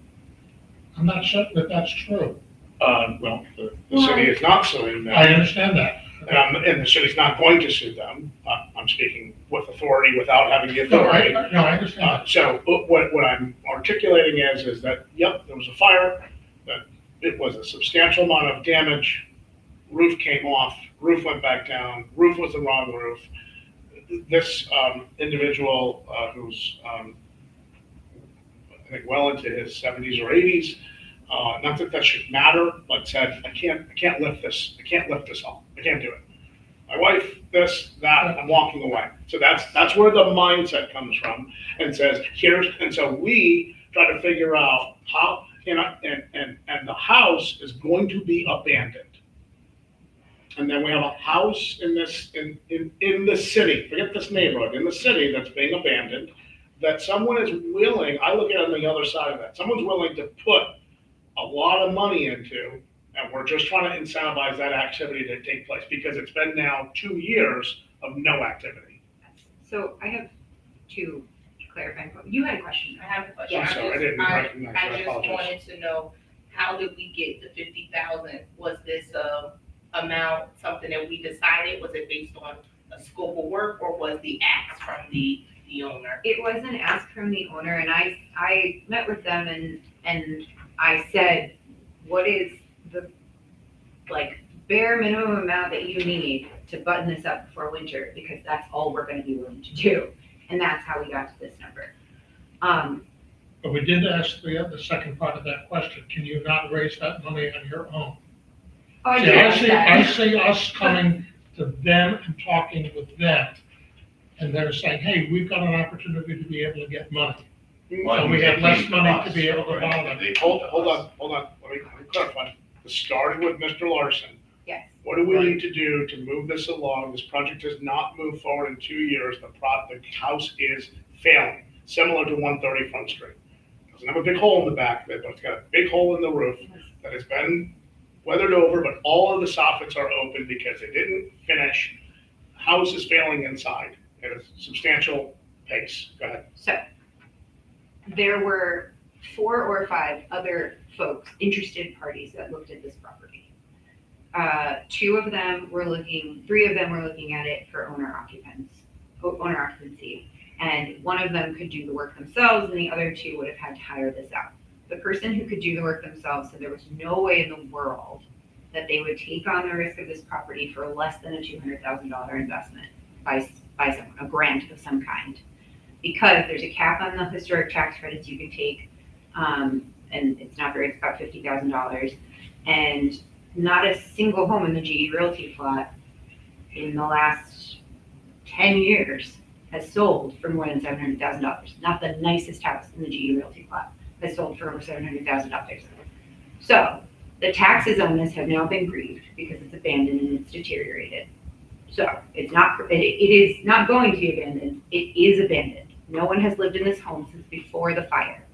I'm not certain that that's true. Well, the city is not suing them. I understand that. And the city's not going to sue them. I'm speaking with authority without having the No, authority. I understand that. So what I'm articulating is that, yep, there was a fire, that it was a substantial amount of damage, roof came off, roof went back down, roof was the wrong roof. This individual who's, I think, well into his 70s or 80s, not that that should matter, but said, I can't lift this up, I can't do it. My wife, this, that, I'm walking away. So that's where the mindset comes from, and says, and so we try to figure out how, and the house is going to be abandoned. And then we have a house in the city, forget this neighborhood, in the city that's being abandoned, that someone is willing, I look at it on the other side of that, someone's willing to put a lot of money into, and we're just trying to incentivize that activity to take place, because it's been now 2 years of no activity. So I have two clarifying points. You had a question. I have a question. Yeah. I'm sorry, I didn't recognize that, I I just apologize. wanted to know, how did we get the 50,000? Was this amount something that we decided? Was it based on a scope of work, or was the ask from the owner? It was an ask from the owner, and I met with them and I said, what is the bare minimum amount that you need to button this up before winter, because that's all we're gonna be willing to do. And that's how we got to this number. But we did ask the second part of that question, can you not raise that money on your own? Oh, I See, do I understand. see us coming to them and talking with them, and they're saying, hey, we've got an opportunity to be able to get money. So we have less money to be able to borrow. Hold on, let me clarify. It started with Mr. Larson. Yes. What do we need to do to move this along? This project has not moved forward in 2 years. The house is failing, similar to 130 Front Street. Doesn't have a big hole in the back of it, but it's got a big hole in the roof that has been weathered over, but all of the soffits are open because they didn't finish. The house is failing inside at a substantial pace. Go ahead. So there were 4 or 5 other folks, interested parties that looked at this property. 3 of them were looking at it for owner occupancy. And one of them could do the work themselves and the other 2 would have had to hire this out. The person who could do the work themselves said there was no way in the world that they would take on the risk of this property for less than a $200,000 investment by someone, a grant of some kind. Because there's a cap on the historic tax credits you can take, and it's not very, it's about $50,000. And not a single home in the GE Realty plot in the last 10 years has sold for more than $700,000. Not the nicest house in the GE Realty plot has sold for over $700,000. So the taxes on this have now been grieved because it's abandoned and it's deteriorated. So it is not going to be abandoned. It is abandoned. No one has lived in this home since before the fire.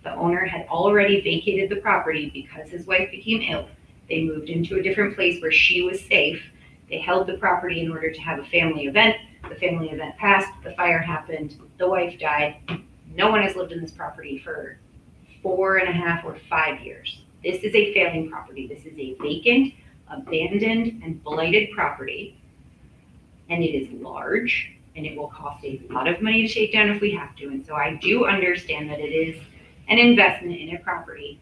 The owner had already vacated the property because his wife became ill. They moved into a different place where she was safe. They held the property in order to have a family event. The family event passed, the fire happened, the wife died. No one has lived in this property for 4.5 or 5 years. This is a failing property. This is a vacant, abandoned, and blighted property. And it is large, and it will cost a lot of money to take down if we have to. And so I do understand that it is an investment in a property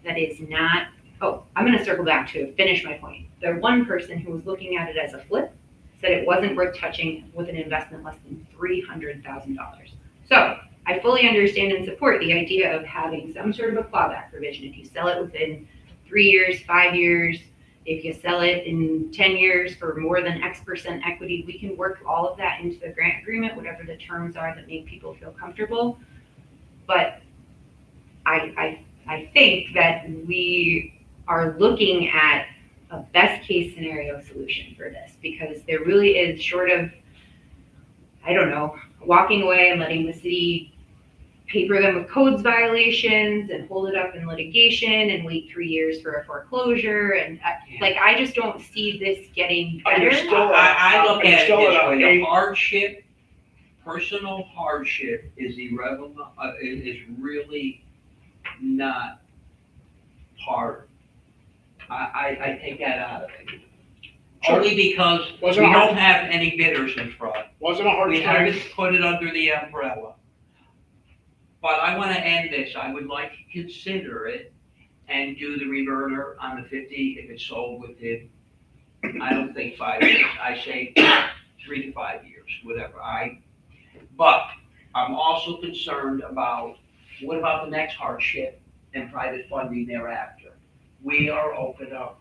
that is not, I'm gonna circle back to finish my point. The one person who was looking at it as a flip said it wasn't worth touching with an investment less than $300,000. So I fully understand and support the idea of having some sort of a clawback provision. If you sell it within 3 years, 5 years, if you sell it in 10 years for more than X% equity, we can work all of that into the grant agreement, whatever the terms are that make people feel comfortable. But I think that we are looking at a best case scenario solution for this, because there really is, short of, I don't know, walking away and letting the city paper them with codes violations and hold it up in litigation and wait 3 years for a foreclosure. And I just don't see this getting better. I look at it Still this at way, eight. the hardship, personal hardship is irrelevant, is really not part. I take that out of it. Sure. Only because we Wasn't a hard- don't have any bidders in front. Wasn't a hard We time. haven't put it under the umbrella. But I wanna end this, I would like to consider it and do the reverter on the 50 if it's sold within, I don't think 5 years, I say 3 to 5 years, whatever, but I'm also concerned about, what about the next hardship and private funding thereafter? We are open up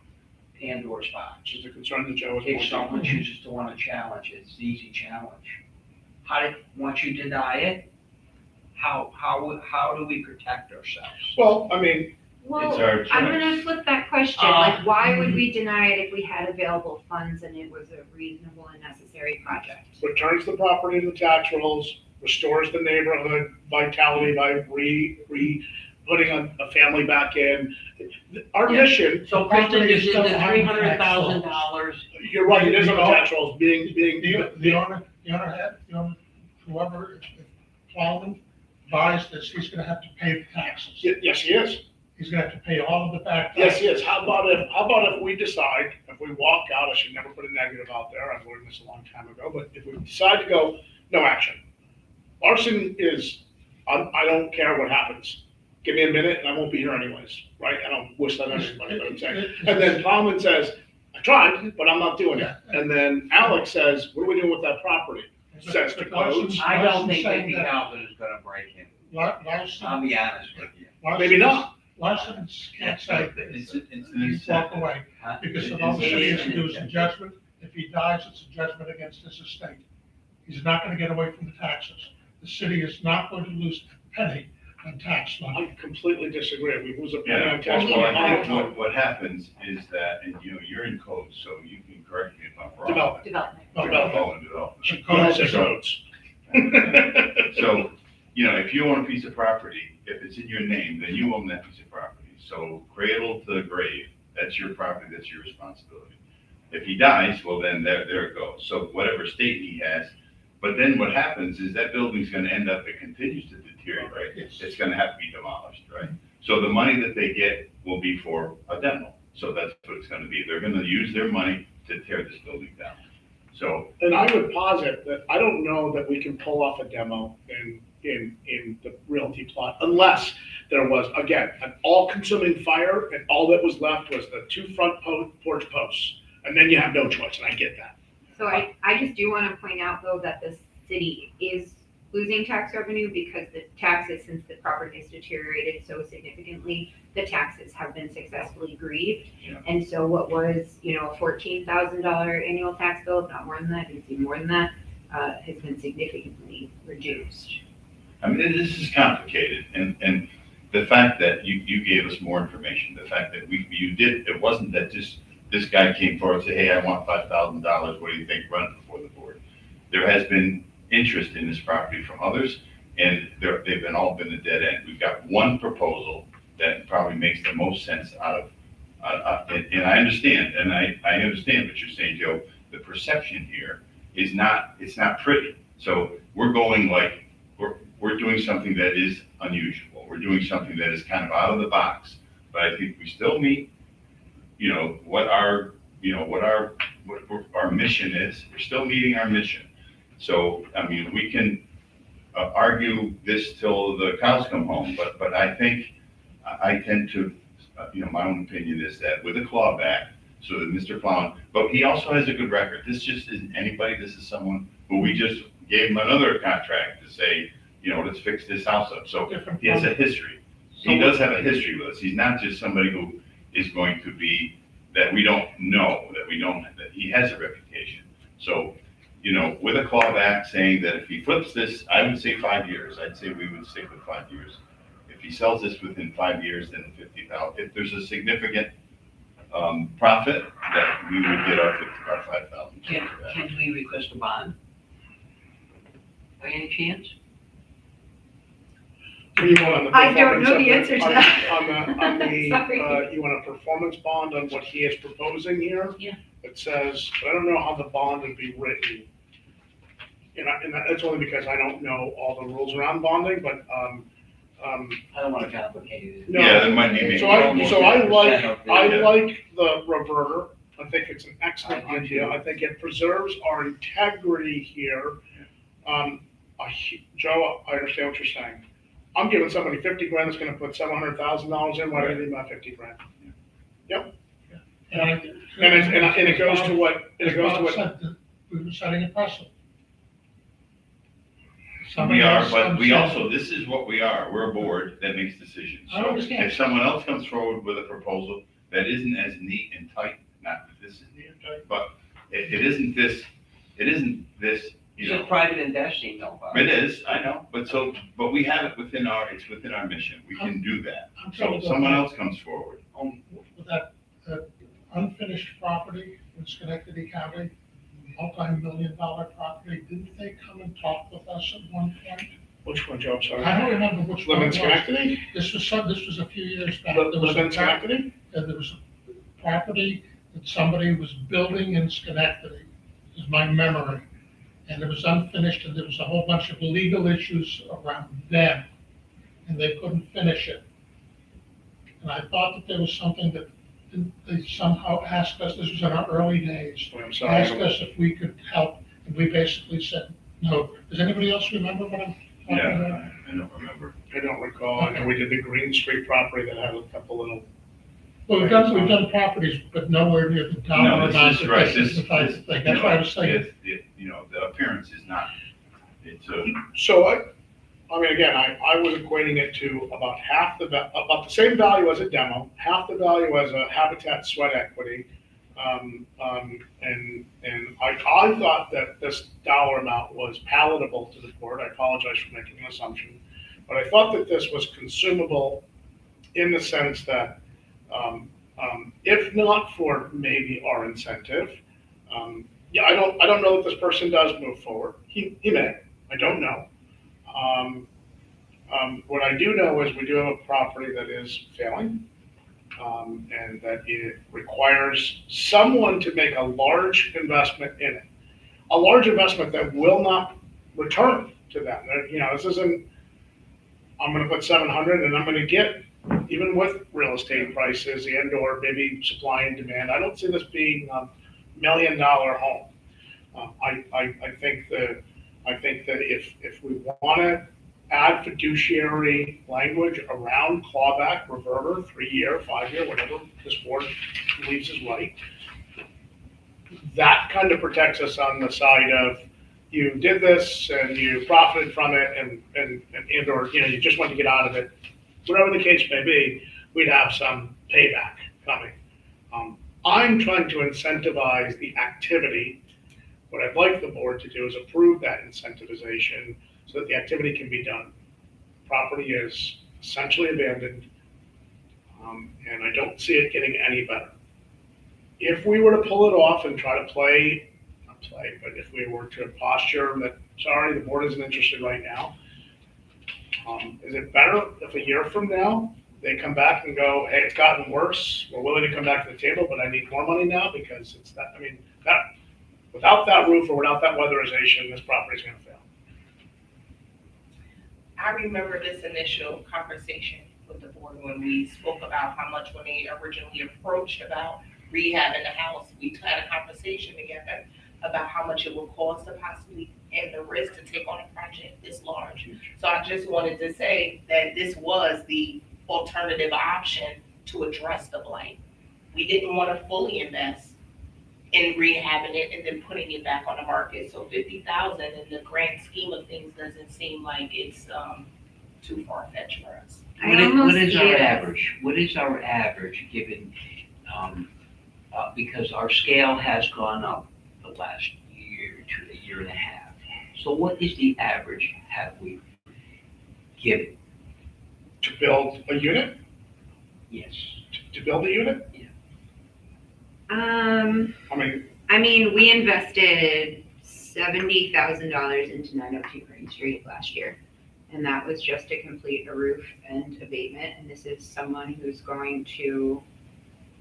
Pandora's box. Which is the concern that Joe was If pointing someone out. chooses to want to challenge it, it's an easy challenge. Once you deny it, how do we protect ourselves? Well, I mean, Well, It's our I'm choice. gonna flip that question. Why would we deny it if we had available funds and it was a reasonable and necessary project? returns the property to the tax rolls, restores the neighborhood vitality by putting a family back in. Our Yeah. mission, So Kristen, Property is is still the on $300,000, you're right, it is on the tax rolls, The owner, whoever, if Plowman buys this, he's gonna have to pay the taxes. Yes, he is. He's gonna have to pay all of the back Yes, taxes. he is. How about if we decide, if we walk out, I should never put a negative out there, I've learned this a long time ago, but if we decide to go, no action. Larson is, I don't care what happens. Give me a minute and I won't be here anyways, right? I don't wish that on anybody, but I'm saying. And then Plowman says, I tried, but I'm not doing it. And then Alex says, what are we doing with that property? says to But Larson's- codes. I don't Larson's think saying 50,000 is gonna break him. Larson. I'll be honest with you. Maybe not. Larson can't say, It's you an walk incentive. away, Huh? because all the city has to do is a judgment. If he dies, it's a judgment against his estate. He's not gonna get away from the taxes. The city is not going to lose a penny on tax money. I completely disagree. We lose a penny Yeah, on tax Well, money we- all the time. what happens is that, and you know, you're in code, so you can correct me if I'm wrong. Development. Development. Oh, and development. The You code also is- codes. So, you know, if you own a piece of property, if it's in your name, then you own that piece of property. So cradle to grave, that's your property, that's your responsibility. If he dies, well, then there it goes. So whatever state he has, but then what happens is that building's gonna end up, it continues to deteriorate. Yes. It's gonna have to be demolished, right? So the money that they get will be for a demo. So that's what it's gonna be. They're gonna use their money to tear this building down. So, And I would posit that I don't know that we can pull off a demo in the realty plot unless there was, again, an all-consuming fire and all that was left was the two front porch posts. And then you have no choice, and I get that. So I just do want to point out though that the city is losing tax revenue because the taxes, since the property has deteriorated so significantly, the taxes have been successfully grieved. Yeah. And so what was, a $14,000 annual tax bill, not more than that, you see more than that, has been significantly reduced. I mean, this is complicated, and the fact that you gave us more information, the fact that you did, it wasn't that just this guy came forward and said, hey, I want $5,000, what do you think, run it before the board. There has been interest in this property from others, and they've all been a dead end. We've got one proposal that probably makes the most sense out of, and I understand, and I understand what you're saying, Joe. The perception here is it's not pretty. So we're going like, we're doing something that is unusual. We're doing something that is kind of out of the box, but I think we still meet, what our mission is. We're still meeting our mission. So, I mean, we can argue this till the cows come home, but I think, I tend to, my own opinion is that with a clawback, so that Mr. Plowman, but he also has a good record. This just isn't anybody. This is someone who we just gave him another contract to say, let's fix this house up. So Different he has a from- history. He does have a history with us. He's not just somebody who is going to be, that we don't know, that he has a reputation. So, with a clawback saying that if he flips this, I would say 5 years. I'd say we would stick with 5 years. If he sells this within 5 years, then 50,000. If there's a significant profit, that we would get our 5,000. Can we request a bond? By any chance? You want on the I don't know performance the of answer to that. On the, Sorry. you want a performance bond on what he is proposing here? Yeah. It says, but I don't know how the bond would be written. And that's only because I don't know all the rules around bonding, but, I don't want to complicate it. No. Yeah, there might be. so I like, I Yeah. like the reverter. I think it's an excellent idea. I think it preserves our integrity here. Joe, I understand what you're saying. I'm giving somebody 50 grand that's gonna put $700,000 in, why do they need my 50 grand? And it goes to what, As Bob said, that we were setting a precedent. We Somebody are, else but comes we in- also, this is what we are. We're a board that makes decisions. I So understand. if someone else comes forward with a proposal that isn't as neat and tight, not that this is neat and tight, but it isn't this, It's just private investing, though, Bob. It is, I know, but we have it within it's within our mission. We can do that. I'm trying So to go someone back. else comes forward. With that unfinished property in Schenectady County, multi-million-dollar property, didn't they come and talk with us at one point? Which one, Joe, I'm sorry? I don't remember which one Live in it was. Schenectady? This was a few years back. Live There was in a Schenectady? there was a property that somebody was building in Schenectady, is my memory. And it was unfinished, and there was a whole bunch of legal issues around them, and they couldn't finish it. And I thought that there was something that they somehow asked us, this was in our early days, I'm asked sorry. us if we could help, and we basically said no. Does anybody else remember what I'm talking about? Yeah, I don't remember. I don't recall. I know we did the Green Street property that had a couple little, Well, we've done properties, but nowhere near the dollar No, amount this is that right. this is the type of thing. That's why I was saying, The appearance is not It's a, So I mean, again, I was equating it to about about the same value as a demo, half the value as a Habitat sweat equity. And I thought that this dollar amount was palatable to the board. I apologize for making an assumption. But I thought that this was consumable in the sense that, if not for maybe our incentive, yeah, I don't know that this person does move forward. He may, I don't know. What I do know is we do have a property that is failing, and that it requires someone to make a large investment in it. A large investment that will not return to them. You know, this isn't, I'm gonna put 700 and I'm gonna get, even with real estate prices and or maybe supply and demand, I don't see this being a $1 million home. I think that if we wanna add fiduciary language around clawback, reverter, 3-year, 5-year, whatever this board believes is right, that kind of protects us on the side of, you did this and you profited from it and or, you know, you just want to get out of it. Whatever the case may be, we'd have some payback coming. I'm trying to incentivize the activity. What I'd like the board to do is approve that incentivization so that the activity can be done. Property is essentially abandoned, and I don't see it getting any better. If we were to pull it off and try to but if we were to posture that, sorry, the board isn't interested right now, is it better if a year from now, they come back and go, hey, it's gotten worse, we're willing to come back to the table, but I need more money now because it's that, I mean, that, without that roof or without that weatherization, this property's gonna fail. I remember this initial conversation with the board when we spoke about how much when they originally approached about rehabbing the house, we had a conversation together about how much it would cost to possibly and the risk to take on a project this large. So I just wanted to say that this was the alternative option to address the blight. We didn't want to fully invest in rehabbing it and then putting it back on the market. So 50,000 in the grand scheme of things doesn't seem like it's too far-fetched for us. What is our average? What is our average given, because our scale has gone up the last year to a year and a half. So what is the average have we given? To build a unit, Yes. to build a unit, I mean, we invested $70,000 into 902 Green Street last year. And that was just to complete a roof and abatement. And this is someone who's going to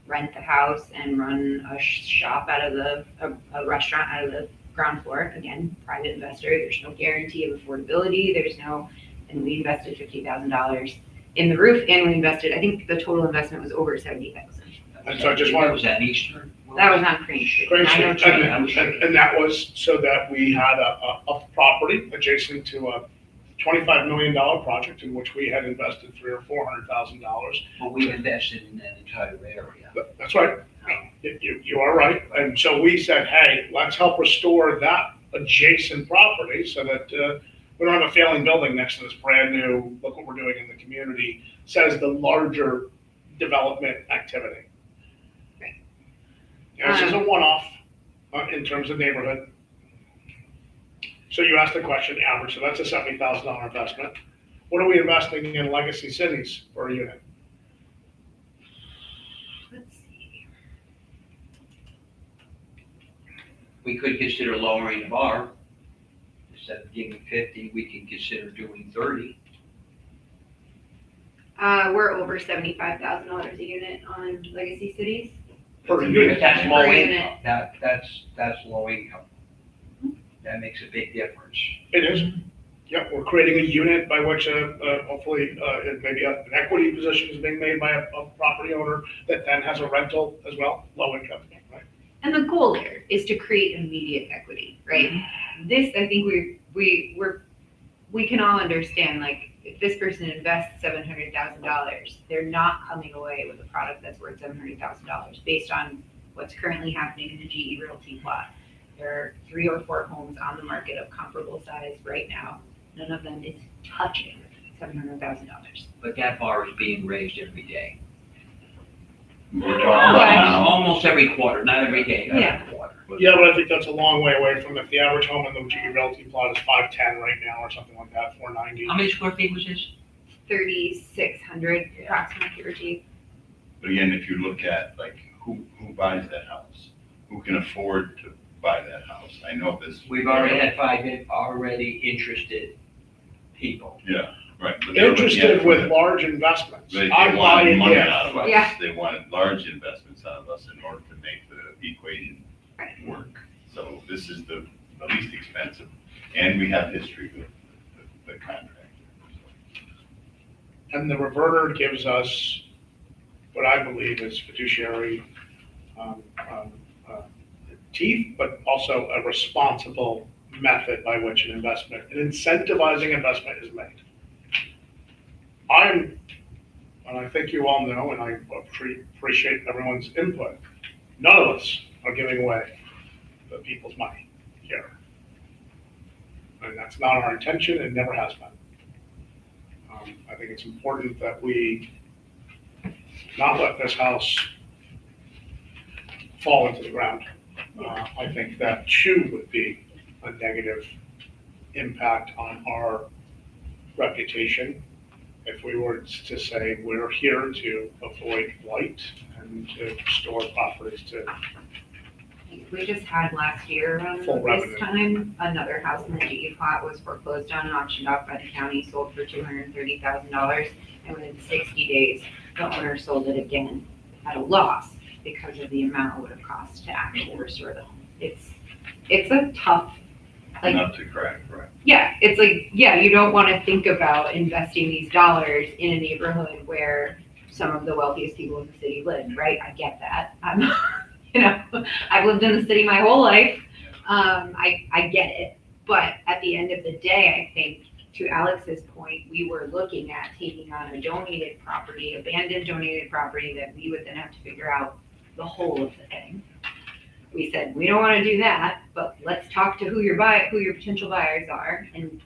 rent the house and run a shop out of a restaurant out of the ground floor. Again, private investor, there's no guarantee of affordability. And we invested $50,000 in the roof and we invested, I think the total investment was over 70,000. And so I just wanted- Was that Eastern? That was on Crane Street. Great Street, 902. and that was so that we had a property adjacent to a $25 million project in which we had invested $300,000 or $400,000. But we invested in that entire area. That's right. You are right. And so we said, hey, let's help restore that adjacent property so that we don't have a failing building next to this brand new, look what we're doing in the community, says the larger development activity. Right. Yeah, this is a one-off in terms of neighborhood. So you asked the question, average, so that's a $70,000 investment. What are we investing in legacy cities for a unit? Let's see. We could consider lowering the bar. Instead of giving 50, we can consider doing 30. We're over $75,000 a unit on legacy cities. Per unit. That's Per low unit. income. That's low income. That makes a big difference. It is. Yep, we're creating a unit by which hopefully maybe an equity position is being made by a property owner that then has a rental as well, low income, right? And the goal there is to create immediate equity, right? This, I think we can all understand, like, if this person invests $700,000, they're not coming away with a product that's worth $700,000 based on what's currently happening in the GE Realty plot. There are 3 or 4 homes on the market of comparable size right now. None of them is touching $700,000. But that bar is being raised every day. We're talking about now. Almost every quarter, not every day, Yeah. every quarter. Yeah, but I think that's a long way away from if the average home in the GE Realty plot is 510 right now or something like that, 490. How many square feet was this? 3,600 Yeah. approximately, give or take. But again, if you look at like who buys that house, who can afford to buy that house? I know this. We've already had 5 already interested people. Yeah, right. but they're looking at Interested it with from large investments. They I'm wanted buying money it. out of us. Yeah. They wanted large investments out of us in order to make the equation Right. work. So this is the least expensive, and we have history with the contractor. And the reverter gives us what I believe is fiduciary teeth, but also a responsible method by which an incentivizing investment is made. And I think you all know, and I appreciate everyone's input, none of us are giving away the people's money here. And that's not our intention, and never has been. I think it's important that we not let this house fall into the ground. I think that too would be a negative impact on our reputation if we were to say we're here to avoid blight and to restore properties to. We just had last year around Full this revenue. time, another house in the GE plot was foreclosed on and auctioned off by the county, sold for $230,000. And within 60 days, the owner sold it again at a loss because of the amount it would have cost to actually restore the home. It's a tough, like, Enough to crack, right? yeah, it's like, yeah, you don't want to think about investing these dollars in a neighborhood where some of the wealthiest people in the city live, right? I get that. I've lived in the city my whole life. I get it. But at the end of the day, I think to Alex's point, we were looking at taking on a donated property, abandoned donated property that we would then have to figure out the whole of the thing. We said, we don't want to do that, but let's talk to who your potential buyers are. And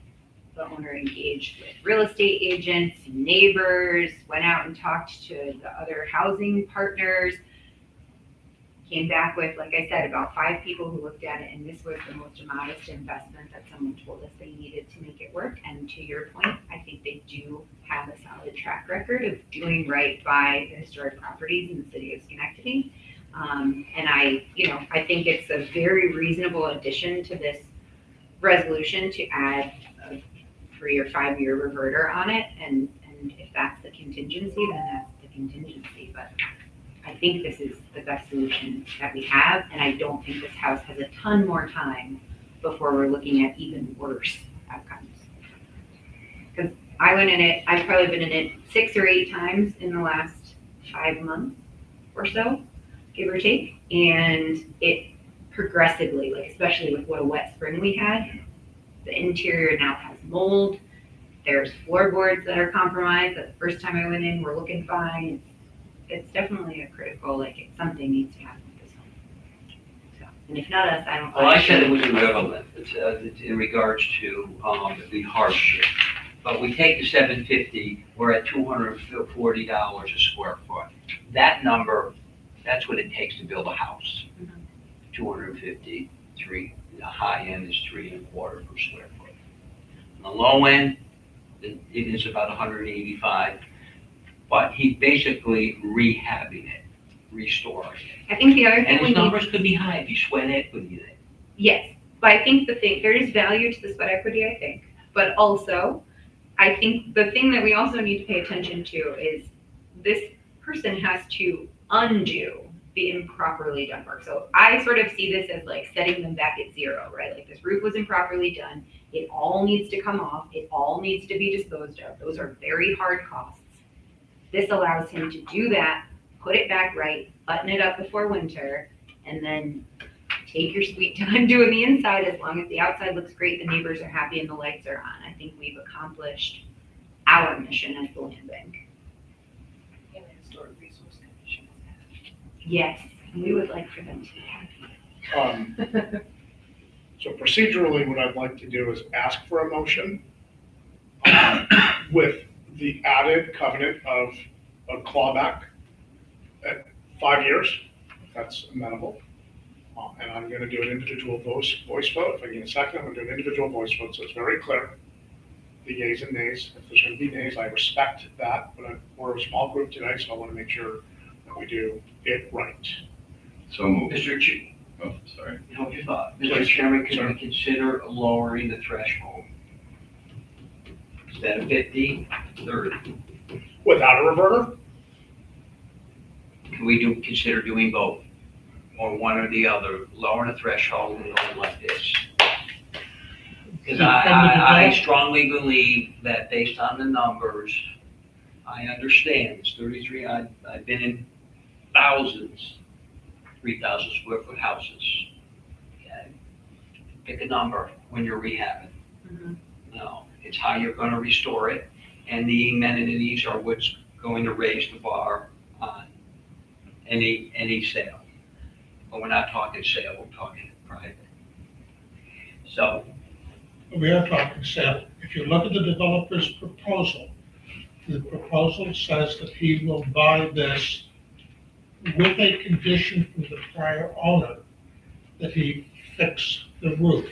the owner engaged with real estate agents, neighbors, went out and talked to the other housing partners, came back with, like I said, about 5 people who looked at it, and this was the most modest investment that someone told us they needed to make it work. And to your point, I think they do have a solid track record of doing right by the historic properties in the city of Schenectady. And I think it's a very reasonable addition to this resolution to add a 3 or 5 year reverter on it. And if that's the contingency, then that's the contingency. But I think this is the best solution that we have, and I don't think this house has a ton more time before we're looking at even worse outcomes. Because I went in it, I've probably been in it 6 or 8 times in the last 5 months or so, give or take, and it progressively, like especially with what a wet spring we had, the interior now has mold, there's floorboards that are compromised, that the first time I went in were looking fine. It's definitely a critical, it's something needs to happen with this home. So, and if not us, I don't. Well, I said it was irrelevant, it's in regards to, the hardship. But we take the $750, we're at $240 a square foot. That number, that's what it takes to build a house. Mhm. 253, the high end is 3 1/4 per square foot. On the low end, it is about 185. But he's basically rehabbing it, restoring it. I think the other And thing we his need, numbers could be high if you sweat equity there. yes, but I think there is value to the sweat equity, I think. But also, I think the thing that we also need to pay attention to is this person has to undo the improperly done work. So I sort of see this as like setting them back at 0, right? Like this roof was improperly done. It all needs to come off. It all needs to be disposed of. Those are very hard costs. This allows him to do that, put it back right, button it up before winter, and then take your sweet time doing the inside. As long as the outside looks great, the neighbors are happy, and the lights are on. I think we've accomplished our mission as the land bank. And the Historic Resource Commission. Yes, we would like for them to be happy. So procedurally, what I'd like to do is ask for a motion with the added covenant of a clawback at 5 years, if that's amenable. And I'm gonna do an individual voice vote. If I get a second, I'm gonna do an individual voice vote, so it's very clear. The yeas and nays. If there's gonna be nays, I respect that, but we're a small group today, so I wanna make sure that we do it right. So moved. Mr. Ch, Oh, sorry. hold your thought. Mr. Please. Chairman, could Sir. we consider lowering the threshold? Instead of 50, 30? Without a reverter? Can we consider doing both? Or one or the other, lowering the threshold and going like this? Because I strongly believe that based on the numbers, I understand it's 33, I've been in thousands, 3,000 square foot houses. Okay? Pick a number when you're rehabbing. Mhm. No, it's how you're gonna restore it, and the amenities are what's going to raise the bar on any sale. But we're not talking sale, we're talking private. So, We are talking sale. If you look at the developer's proposal, the proposal says that he will buy this with a condition from the prior owner that he fix the roof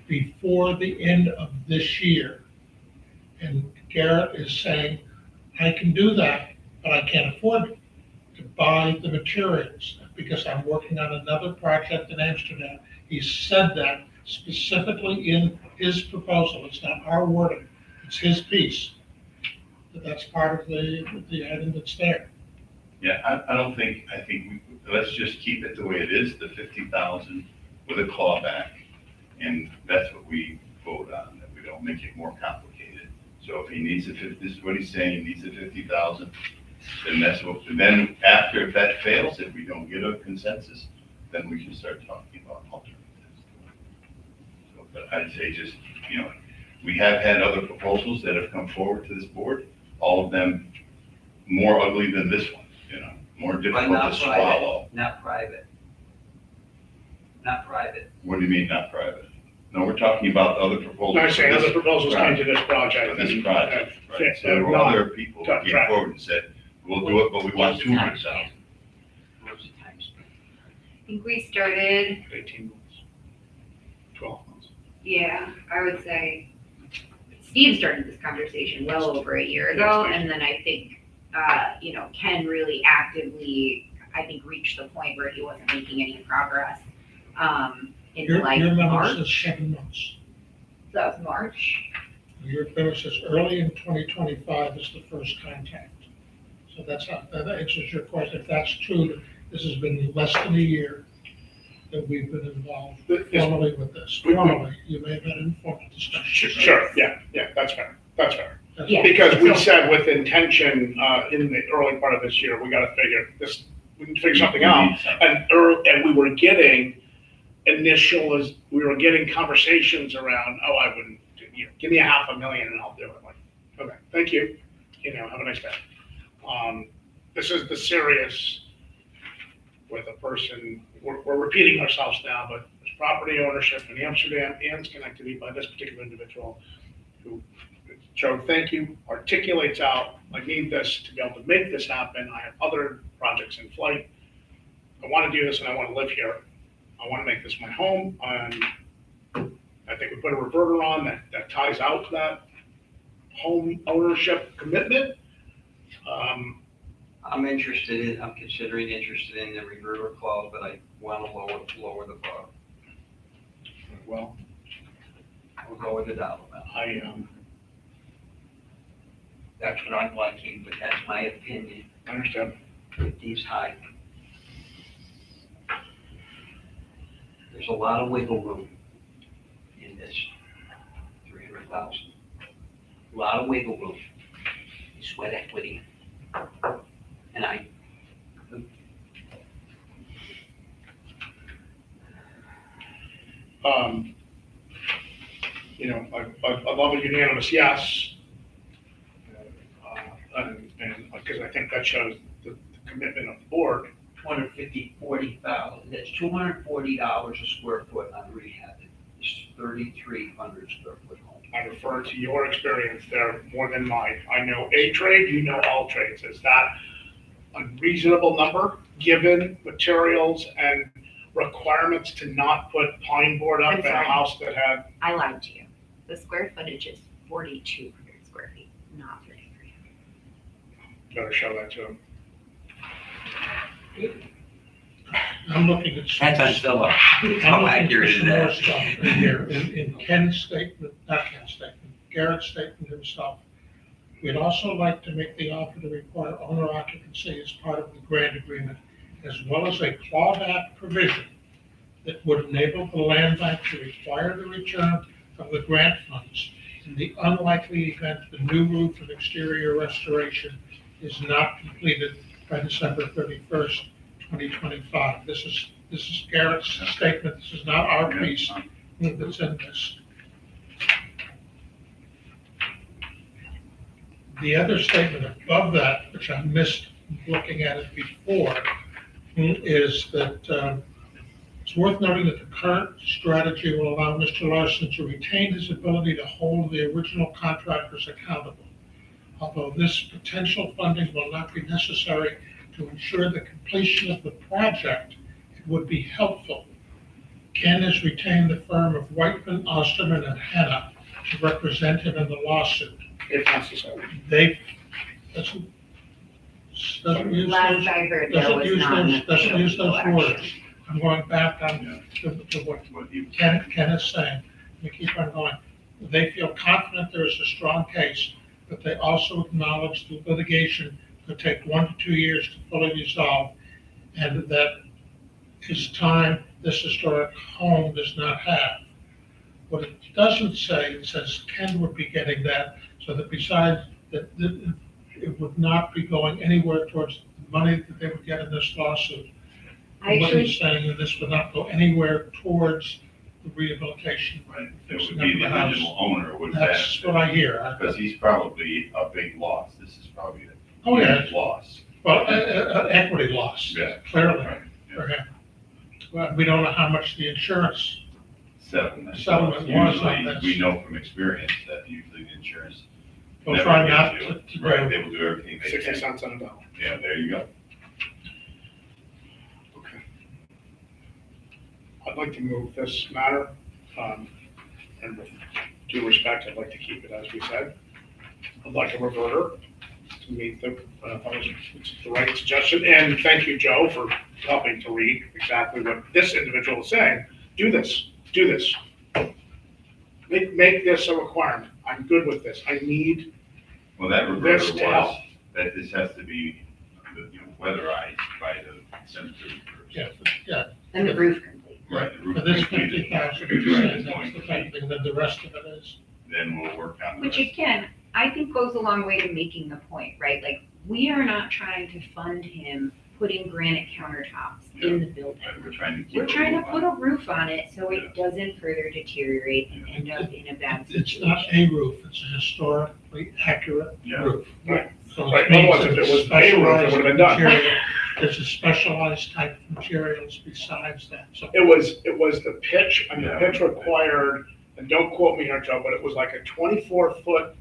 before the end of this year. And Garrett is saying, I can do that, but I can't afford to buy the materials because I'm working on another project in Amsterdam. He said that specifically in his proposal. It's not our wording, it's his piece. But that's part of the item that's there. Yeah, I think let's just keep it the way it is, the 50,000 with a clawback. And that's what we vote on, that we don't make it more complicated. So if he needs this is what he's saying, he needs the 50,000, then that's what, and then after, if that fails, if we don't get a consensus, then we can start talking about alternatives. So, but I'd say just, we have had other proposals that have come forward to this board, all of them more ugly than this one, more difficult not to private. swallow. not private. Not private. What do you mean, not private? No, we're talking about the other proposals. No, I'm saying for other this- proposals came to this for project. this project, and right? So there were not- other people who came Right. forward and said, we'll do it, but we want 200,000. What's the time span? I think we started, 18 months, 12 months. yeah, I would say, Steve started this conversation well over a year ago, and then I think, Ken really actively, I think, reached the point where he wasn't making any progress, in Your like memo March. says 7 months. So that was March. Your memo says early in 2025 is the first contact. So that answers your question. If that's true, this has been less than a year that we've been involved formally with this. Formally, you may have had informal discussions. Sure, yeah, that's fair. That's- Yeah. Because we So- said with intention, in the early part of this year, we gotta figure this, we can figure something out. And we were getting we were getting conversations around, I wouldn't, give me $500,000 and I'll do it. Like, okay, thank you, have a nice day. This is the serious with a person, we're repeating ourselves now, but there's property ownership in Amsterdam and Schenectady by this particular individual who, Joe, thank you, articulates out, I need this to be able to make this happen. I have other projects in flight. I want to do this and I want to live here. I want to make this my home. And I think we put a reverter on that ties out to that home ownership commitment. I'm considering interested in the reverter clause, but I want to lower the bar. Well, I'll go with the dollar amount. That's what I'm liking, but that's my opinion. I understand. 50's high. There's a lot of wiggle room in this 300,000. A lot of wiggle room. Sweat equity. And I I love a unanimous yes. And because I think that shows the commitment of the board. $40,000, that's $240 a square foot on rehab. 3,300 square foot home. I refer to your experience there more than mine. I know a trade, you know all trades. Is that a reasonable number, given materials and requirements to not put pine board up I'm in a sorry. house that had, I lied to you. The square footage is 4,200 square feet, not 3,300. better show that to them. I'm looking at. That's on Zillow. I'm How looking accurate for is some more that? stuff in here, in Ken's statement, not Ken's statement, Garrett's statement himself. We'd also like to make the offer to require owner occupancy as part of the grant agreement, as well as a clawback provision that would enable the land bank to require the return of the grant funds in the unlikely event the new roof and exterior restoration is not completed by December 31st, 2025. This is Garrett's statement. This is not our piece that's in this. The other statement above that, which I missed looking at it before, is that it's worth noting that the current strategy will allow Mr. Larson to retain his ability to hold the original contractors accountable. Although this potential funding will not be necessary to ensure the completion of the project, it would be helpful. Ken has retained the firm of Whiteman, Osterman, and Hanna to represent him in the lawsuit. If necessary. They, doesn't use Last those, I heard, there doesn't was use not. those, doesn't use those action. words. I'm going back on to what What you, Ken is saying. We keep on going. They feel confident there is a strong case, but they also acknowledge the litigation could take 1 to 2 years to fully resolve, and that is time this historic home does not have. What it doesn't say, it says Ken would be getting that, so that besides that, it would not be going anywhere towards the money that they would get in this lawsuit. I What actually, he's saying, that this would not go anywhere towards the rehabilitation. right, it would be the original owner would That's what I hear. because he's probably a big loss. This is probably a Oh, yeah. huge loss. Well, equity loss, Yeah. clearly, Right, yeah. for him. Well, we don't know how much the insurance, Settlement. Settlement was on Usually, this. we know from experience that usually the insurance. will never try gives not you- to Right, do. they will do everything they 60 can. cents on a dollar. Yeah, there you go. Okay. I'd like to move this matter, and with due respect, I'd like to keep it as we said. I'd like a reverter to meet the, it's the right suggestion, and thank you, Joe, for helping to read exactly what this individual is saying. Do this, do this. Make this a requirement. I'm good with this. I need Well, that this reverter to help. was, that this has to be, weatherized by the December 31st. Yeah, and the roof complete. Right. the roof for this completed. 50,000, Right, that's the type of thing, then the rest of it is. Then we'll work on the Which rest. again, I think goes a long way to making the point, right? Like, we are not trying to fund him putting granite countertops in the building. Right, we're trying to keep. We're it trying to moving put on. a roof on it so it doesn't further deteriorate and end up in a bad It's situation. not a roof, it's a historically accurate Yeah. roof. Right. So Right, it means otherwise, if that it was it's a roof, it would've been done. specialized material. There's a specialized type of materials besides that, so. It was the pitch, and the Yeah. pitch required, and don't quote me here, Joe, but it was like a 24-foot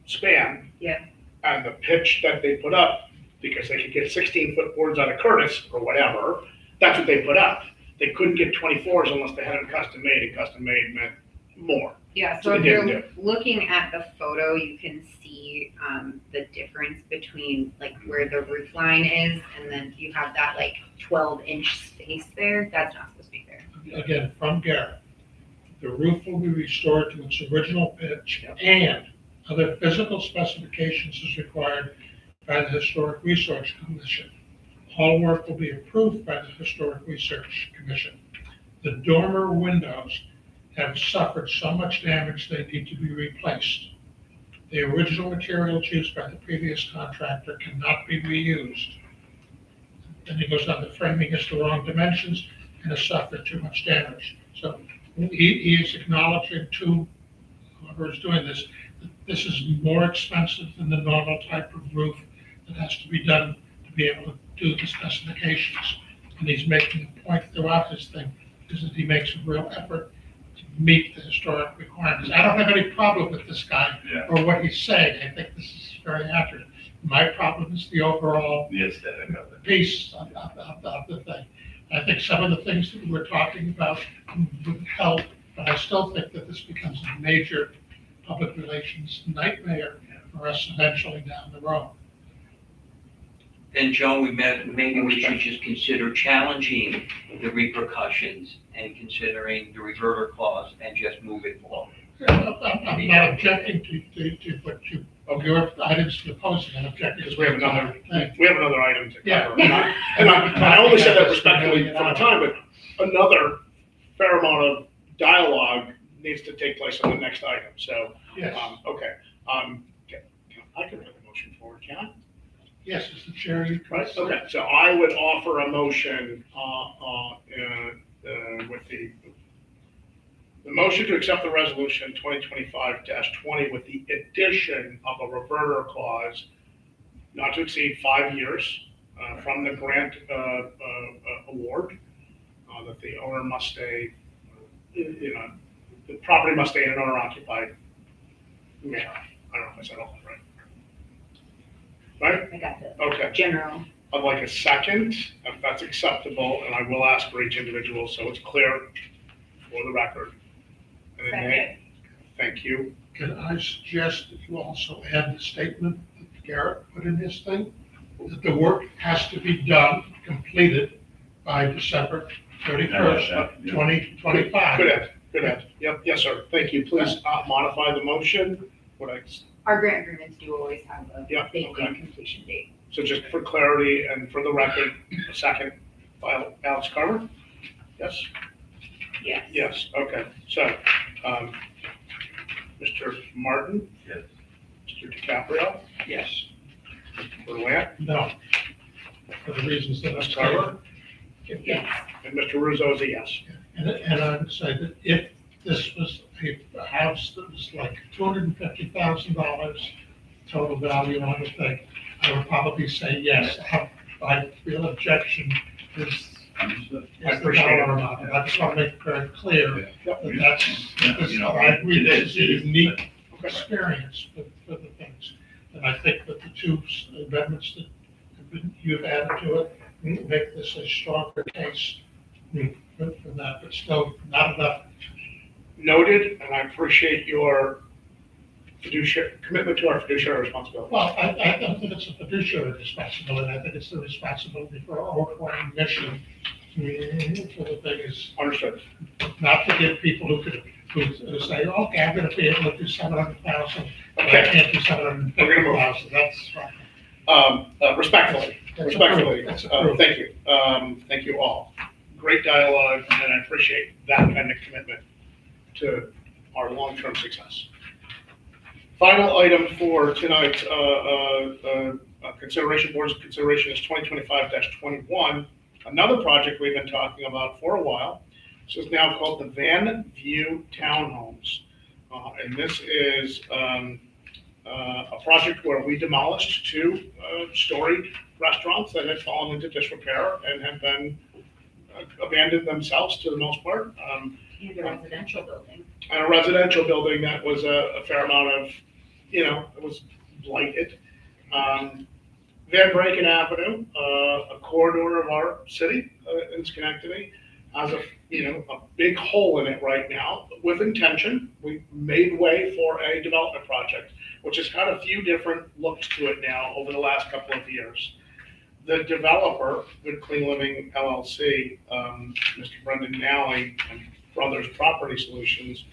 span. Yeah. And the pitch that they put up, because they could get 16-foot boards out of Curtis or whatever, that's what they put up. They couldn't get 24s unless they had them custom made, and custom made meant more. Yeah, So so if they you're didn't looking at the photo, you can see the difference between like where the roof line is, and then you have that like 12-inch space there. That's not supposed to be there. Again, from Garrett, the roof will be restored to its original pitch and other physical specifications as required by the Historic Research Commission. All work will be approved by the Historic Research Commission. The dormer windows have suffered so much damage they need to be replaced. The original materials used by the previous contractor cannot be reused. Then he goes on, the framing is the wrong dimensions and has suffered too much damage. So he is acknowledging to whoever is doing this, that this is more expensive than the normal type of roof that has to be done to be able to do the specifications. And he's making a point throughout his thing, is that he makes a real effort to meet the historic requirements. I don't have any problem with this guy Yeah, or what he's saying. I think this is very accurate. My problem is the overall the aesthetic of it. piece of the thing. I think some of the things that we're talking about would help, but I still think that this becomes a major public relations nightmare for us eventually down the road. Then, Joe, maybe we should just consider challenging the repercussions and considering the reverter clause and just move it forward. I'm not objecting to what you, of your items proposing, I'm objecting. Because we have another, thing. we have another item to Yeah. cover. And I only said that respectfully for the time, but another fair amount of dialogue needs to take place on the next item, so, Yes, okay. I can put the motion forward, can I? yes, as the chair, you can. Right, okay, so I would offer a motion, with the motion to accept the resolution 2025-20 with the addition of a reverter clause not to exceed 5 years, from the grant, award, that the owner must stay, the property must stay in an owner occupied manner. I don't know if I said all that right. Right? I got the Okay. general. I'd like a second, if that's acceptable, and I will ask for each individual, so it's clear for the record. And then Nate, thank you. Can I suggest that you also add the statement that Garrett put in his thing? That the work has to be done, completed by December 31st, Yeah. 2025. Good Ed. Yep, yes, sir. Thank you. Please modify the motion. Our grant agreements do always have a Yeah, baked-in okay. completion date. So just for clarity and for the record, a second by Alex Carver? Yes? Yes. Yes, okay. So, Mr. Martin? Yes. Mr. DiCaprio? Yes. Mr. Berlant? No, for the reasons that I Ms. stated. Carver? Yes. And Mr. Russo is a yes. And I would say that if this was a house that was like $250,000 total value on the thing, I would probably say yes. My real objection is Understood. I the appreciate it. dollar amount. And I just want to make it very clear Yep. that that's, You know, I agree, it this is a is- unique Okay. experience for the things. And I think that the two amendments that you've added to it make this a stronger case for that, but still not enough. Noted, and I appreciate your commitment to our fiduciary responsibility. Well, I don't think it's a fiduciary responsibility, I think it's the responsibility for our overall mission. For the thing is Understood. not to give people who say, okay, I'm gonna be able to do 700,000, but I Okay. can't do 750,000, that's right. Respectfully, That's respectfully, approved. That's approved. thank you. Thank you all. Great dialogue, and I appreciate that kind of commitment to our long-term success. Final item for tonight's consideration, board's consideration is 2025-21. Another project we've been talking about for a while. This is now called the Van View Townhomes. And this is a project where we demolished two storied restaurants that had fallen into disrepair and had been abandoned themselves to the most part. And a residential building. And a residential building that was a fair amount of, it was blighted. Van Breken Avenue, a corridor of our city in Schenectady, has a big hole in it right now. With intention, we made way for a development project, which has had a few different looks to it now over the last couple of years. The developer, Good Clean Living LLC, Mr. Brendan Nally and Brothers Property Solutions,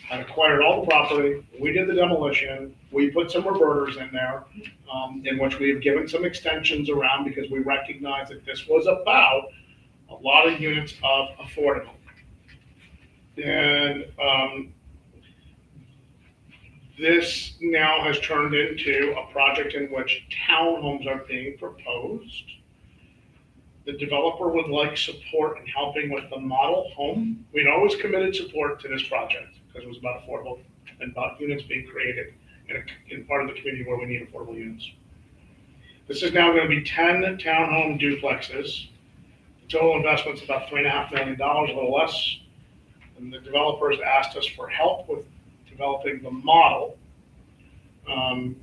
had acquired all the property. We did the demolition. We put some reverters in there, in which we have given some extensions around because we recognize that this was about a lot of units of affordable. And this now has turned into a project in which townhomes are being proposed. The developer would like support in helping with the model home. We'd always committed support to this project because it was about affordable and about units being created in part of the community where we need affordable units. This is now going to be 10 townhome duplexes. The total investment's about $3.5 million, a little less. and the developers asked us for help with developing the model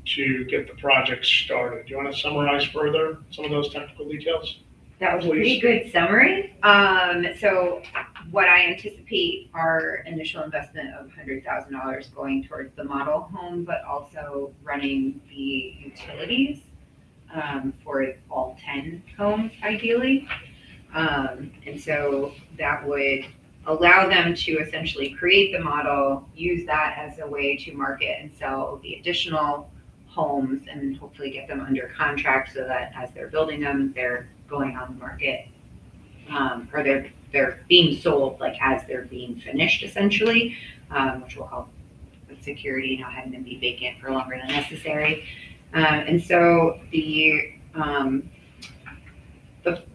to get the project started. Do you want to summarize further some of those technical details? That was a pretty good summary. So what I anticipate are initial investment of $100,000 going towards the model home, but also running the utilities for all 10 homes ideally. And so that would allow them to essentially create the model, use that as a way to market and sell the additional homes, and hopefully get them under contract so that as they're building them, they're going on the market, or they're being sold like as they're being finished essentially, which will help with security, not having them be vacant for longer than necessary. And so the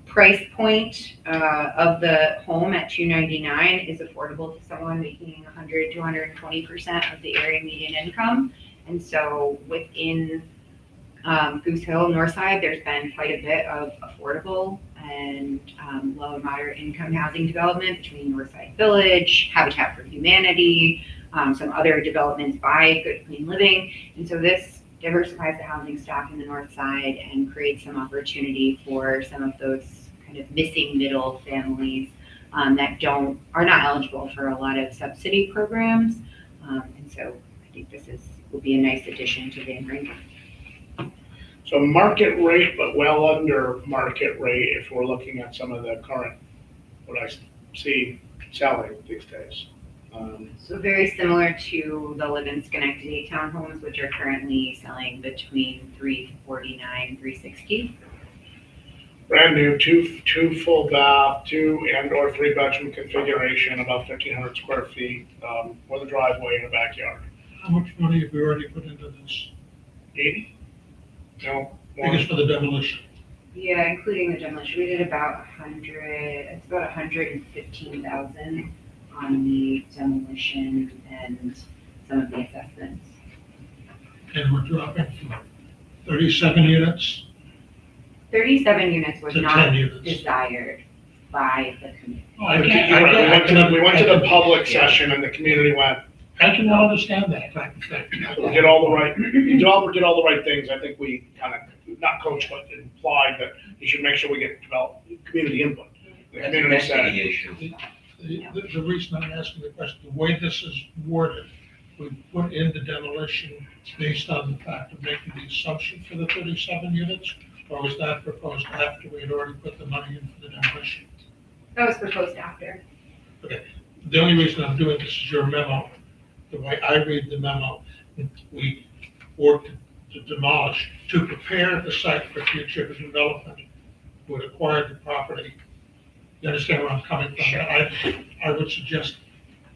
price point of the home at $299 is affordable to someone making 100 to 120% of the area median income. And so within Goose Hill, Northside, there's been quite a bit of affordable and low and moderate income housing development between Northside Village, Habitat for Humanity, some other developments by Good Clean Living. And so this diversifies the housing stock in the north side and creates some opportunity for some of those kind of missing middle families that are not eligible for a lot of subsidy programs. And so I think this will be a nice addition to Van Rankin. So market rate, but well under market rate if we're looking at some of the current, what I see selling these days. So very similar to the Live in Schenectady townhomes, which are currently selling between $349, $360. Brand new, two full bath, 2 and/or 3 bedroom configuration, about 1,500 square feet, with a driveway in the backyard. How much money have we already put into this? 80? No, I guess for the demolition. Yeah, including the demolition, we did about 100. It's about 115,000 on the demolition and some of the assessments. And we're dropping from 37 units 37 units was to not 10 units. desired by the community. Oh, I can't- We went to the public session and the community went, I can understand that type of thing. we did all the right, the developer did all the right things. I think we kind of, not coached, but implied that you should make sure we get community input. The community said, Investigation. The reason I'm asking the question, the way this is worded, we put in the demolition based on the fact of making the assumption for the 37 units, or was that proposed after we had already put the money in for the demolition? That was proposed after. The only reason I'm doing this is your memo. The way I read the memo, we worked to demolish, to prepare the site for future development, would acquire the property. You understand where I'm coming from? Sure. I would suggest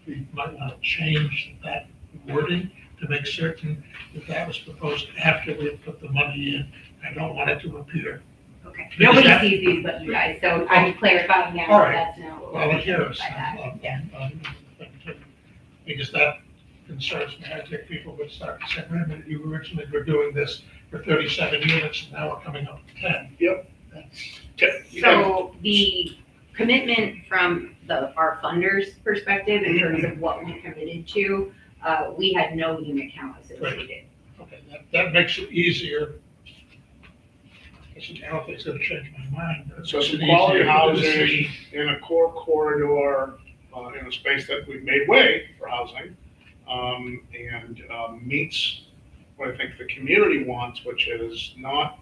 we might want to change that wording to make certain that that was proposed after we had put the money in. I don't want it to appear. Okay. Because Nobody that- sees these but you guys, so I'm clarifying now, All right. that's now what Well, we're here doing is, by that. Yeah. because that concerns me. I think people would start to say, wait a minute, you originally were doing this for 37 units, and now we're coming up to 10. Yep. That's- So the commitment from our funders' perspective in terms of what we committed to, we had no unit count associated. Okay, that makes it easier. I don't think it's gonna change my mind. but so it's some easier quality for the housing decision. in a core corridor, in a space that we've made way for housing, and meets what I think the community wants, which is not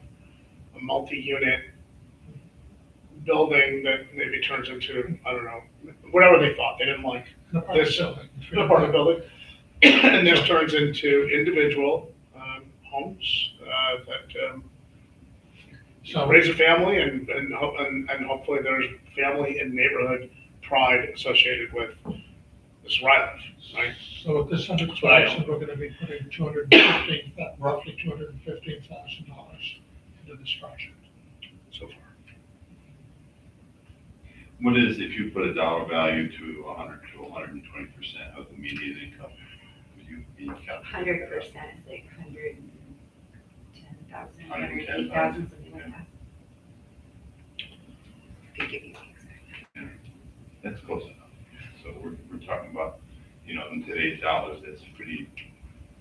a multi-unit building that maybe turns into, I don't know, whatever they thought, they didn't like The apartment this- building. an apartment building. And this turns into individual homes that So, raise a family and hopefully there's family and neighborhood pride associated with this right, right? so with this what I $100,000, we're gonna be putting roughly $215,000 into this project. So far. What is, if you put a dollar value to 100 to 120% of the median income, would you be calculating? 100% is like 110,000, 110,000, 180,000, something like that. I could give you the exact. That's close enough. So we're talking about, in today's dollars, that's pretty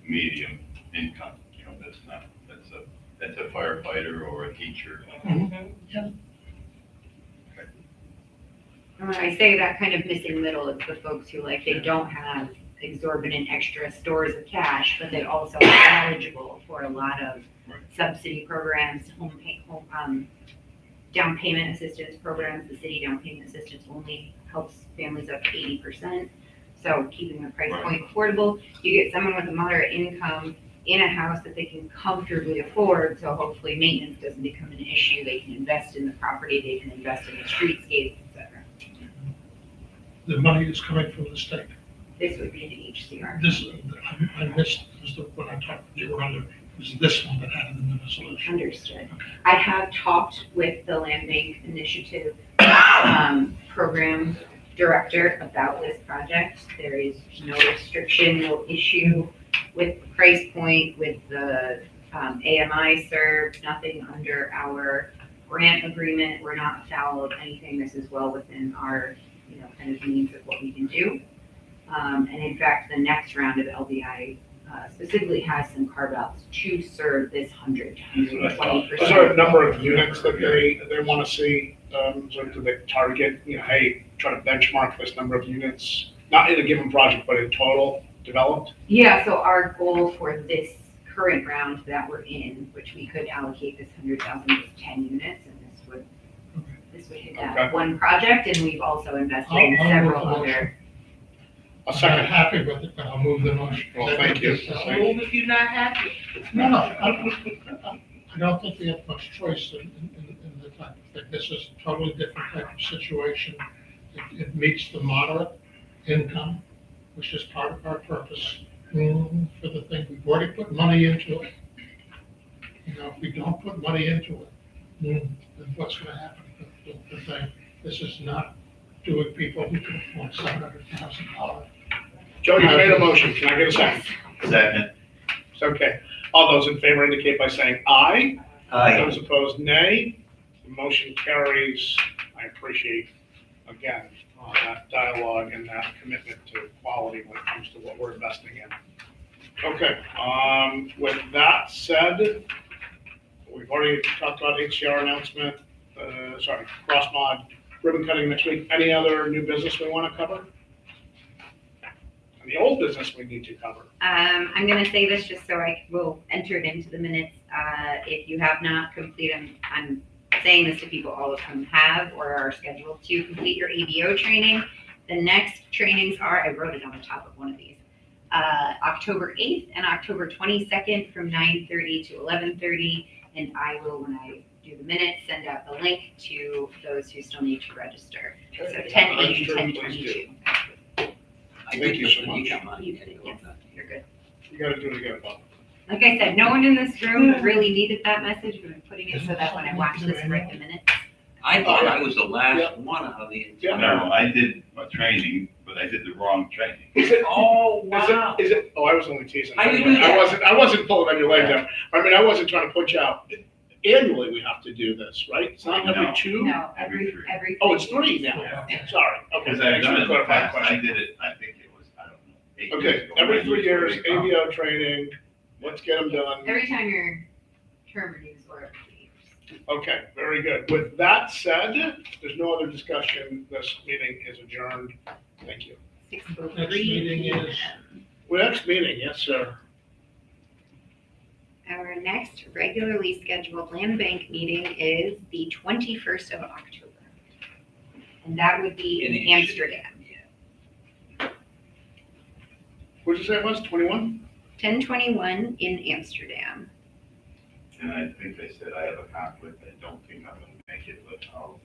medium income, that's a firefighter or a teacher. And when I say that kind of missing middle, it's the folks who they don't have exorbitant extra stores of cash, but they also are eligible for a lot of subsidy programs, down payment assistance programs. The city down payment assistance only helps families up to 80%. So keeping the price point affordable, you get someone with a moderate income in a house that they can comfortably afford. So hopefully maintenance doesn't become an issue. They can invest in the property, they can invest in the streetscapes, etc. The money is coming from the state. This would be an HCR. This, I missed, was when I talked to you earlier, was this one that had it in the resolution. Understood. I have talked with the Land Bank Initiative program director about this project. There is no restriction, no issue with the price point, with the AMI served, nothing under our grant agreement. We're not foul of anything. This is well within our, kind of means of what we can do. And in fact, the next round of LBI specifically has some carve-outs to serve this 100 to 120%. Is there a number of units that they want to see? So do they target, hey, try to benchmark this number of units, not in a given project, but in total developed? Yeah, so our goal for this current round that we're in, which we could allocate this 100,000 is 10 units, and this would hit that Okay. one project, and we've also invested in I'll several move the other. A I'm second. happy with it, but I'll move the motion. Well, thank you. Move if you're not happy. No, I don't think we have much choice in the type of thing. This is a totally different type of situation. It meets the moderate income, which is part of our purpose for the thing. We've already put money into it. If we don't put money into it, then what's gonna happen to the thing? This is not doing people who can afford $700,000. Joe, you made a motion. Can I get a second? Second. It's okay. All those in favor indicate by saying aye. Those opposed, nay. The motion carries. I appreciate, again, that dialogue and that commitment to quality when it comes to what we're investing in. Okay, with that said, we've already talked about HCR announcement, cross mod, ribbon cutting next week. Any other new business we want to cover? And the old business we need to cover. I'm gonna say this just so I will enter it into the minutes. If you have not completed, I'm saying this to people, all of whom have or are scheduled to complete your ABO training. The next trainings are, I wrote it on the top of one of these, October 8th and October 22nd from 9:30 to 11:30. And I will, when I do the minutes, send out the link to those who still need to register. So 10:8 and 10:22. Thank you so much. You're good. You gotta do it again, Bob. Like I said, no one in this room really needed that message, but I'm putting it so that when I watch this and write the minutes. I thought I was the last one out of the Yeah. entire. No, I did a training, but I did the wrong training. Is it, Oh, wow. is it, oh, I was only teasing. How you do that? I wasn't pulling on your leg there. I wasn't trying to put you out. Annually, we have to do this, right? It's not every No. two? No, Every every. Oh, it's three now. Sorry. Okay, Because I've thanks done for it in the clarifying the past, I question. did it, I think it was, I don't know, 8 years Okay, ago. every 9 3 years, ago. ABO training, let's get them done. Every time your term renews or every 3 years. Okay, very good. With that said, there's no other discussion. This meeting is adjourned. Thank you. 6:03 Next meeting is- p.m. Well, next meeting, yes, sir. Our next regularly scheduled land bank meeting is the 21st of October. And that would be in In Amsterdam. What'd you say it was, 21? 1021 in Amsterdam. And I think they said I have a conflict, I don't think I'm gonna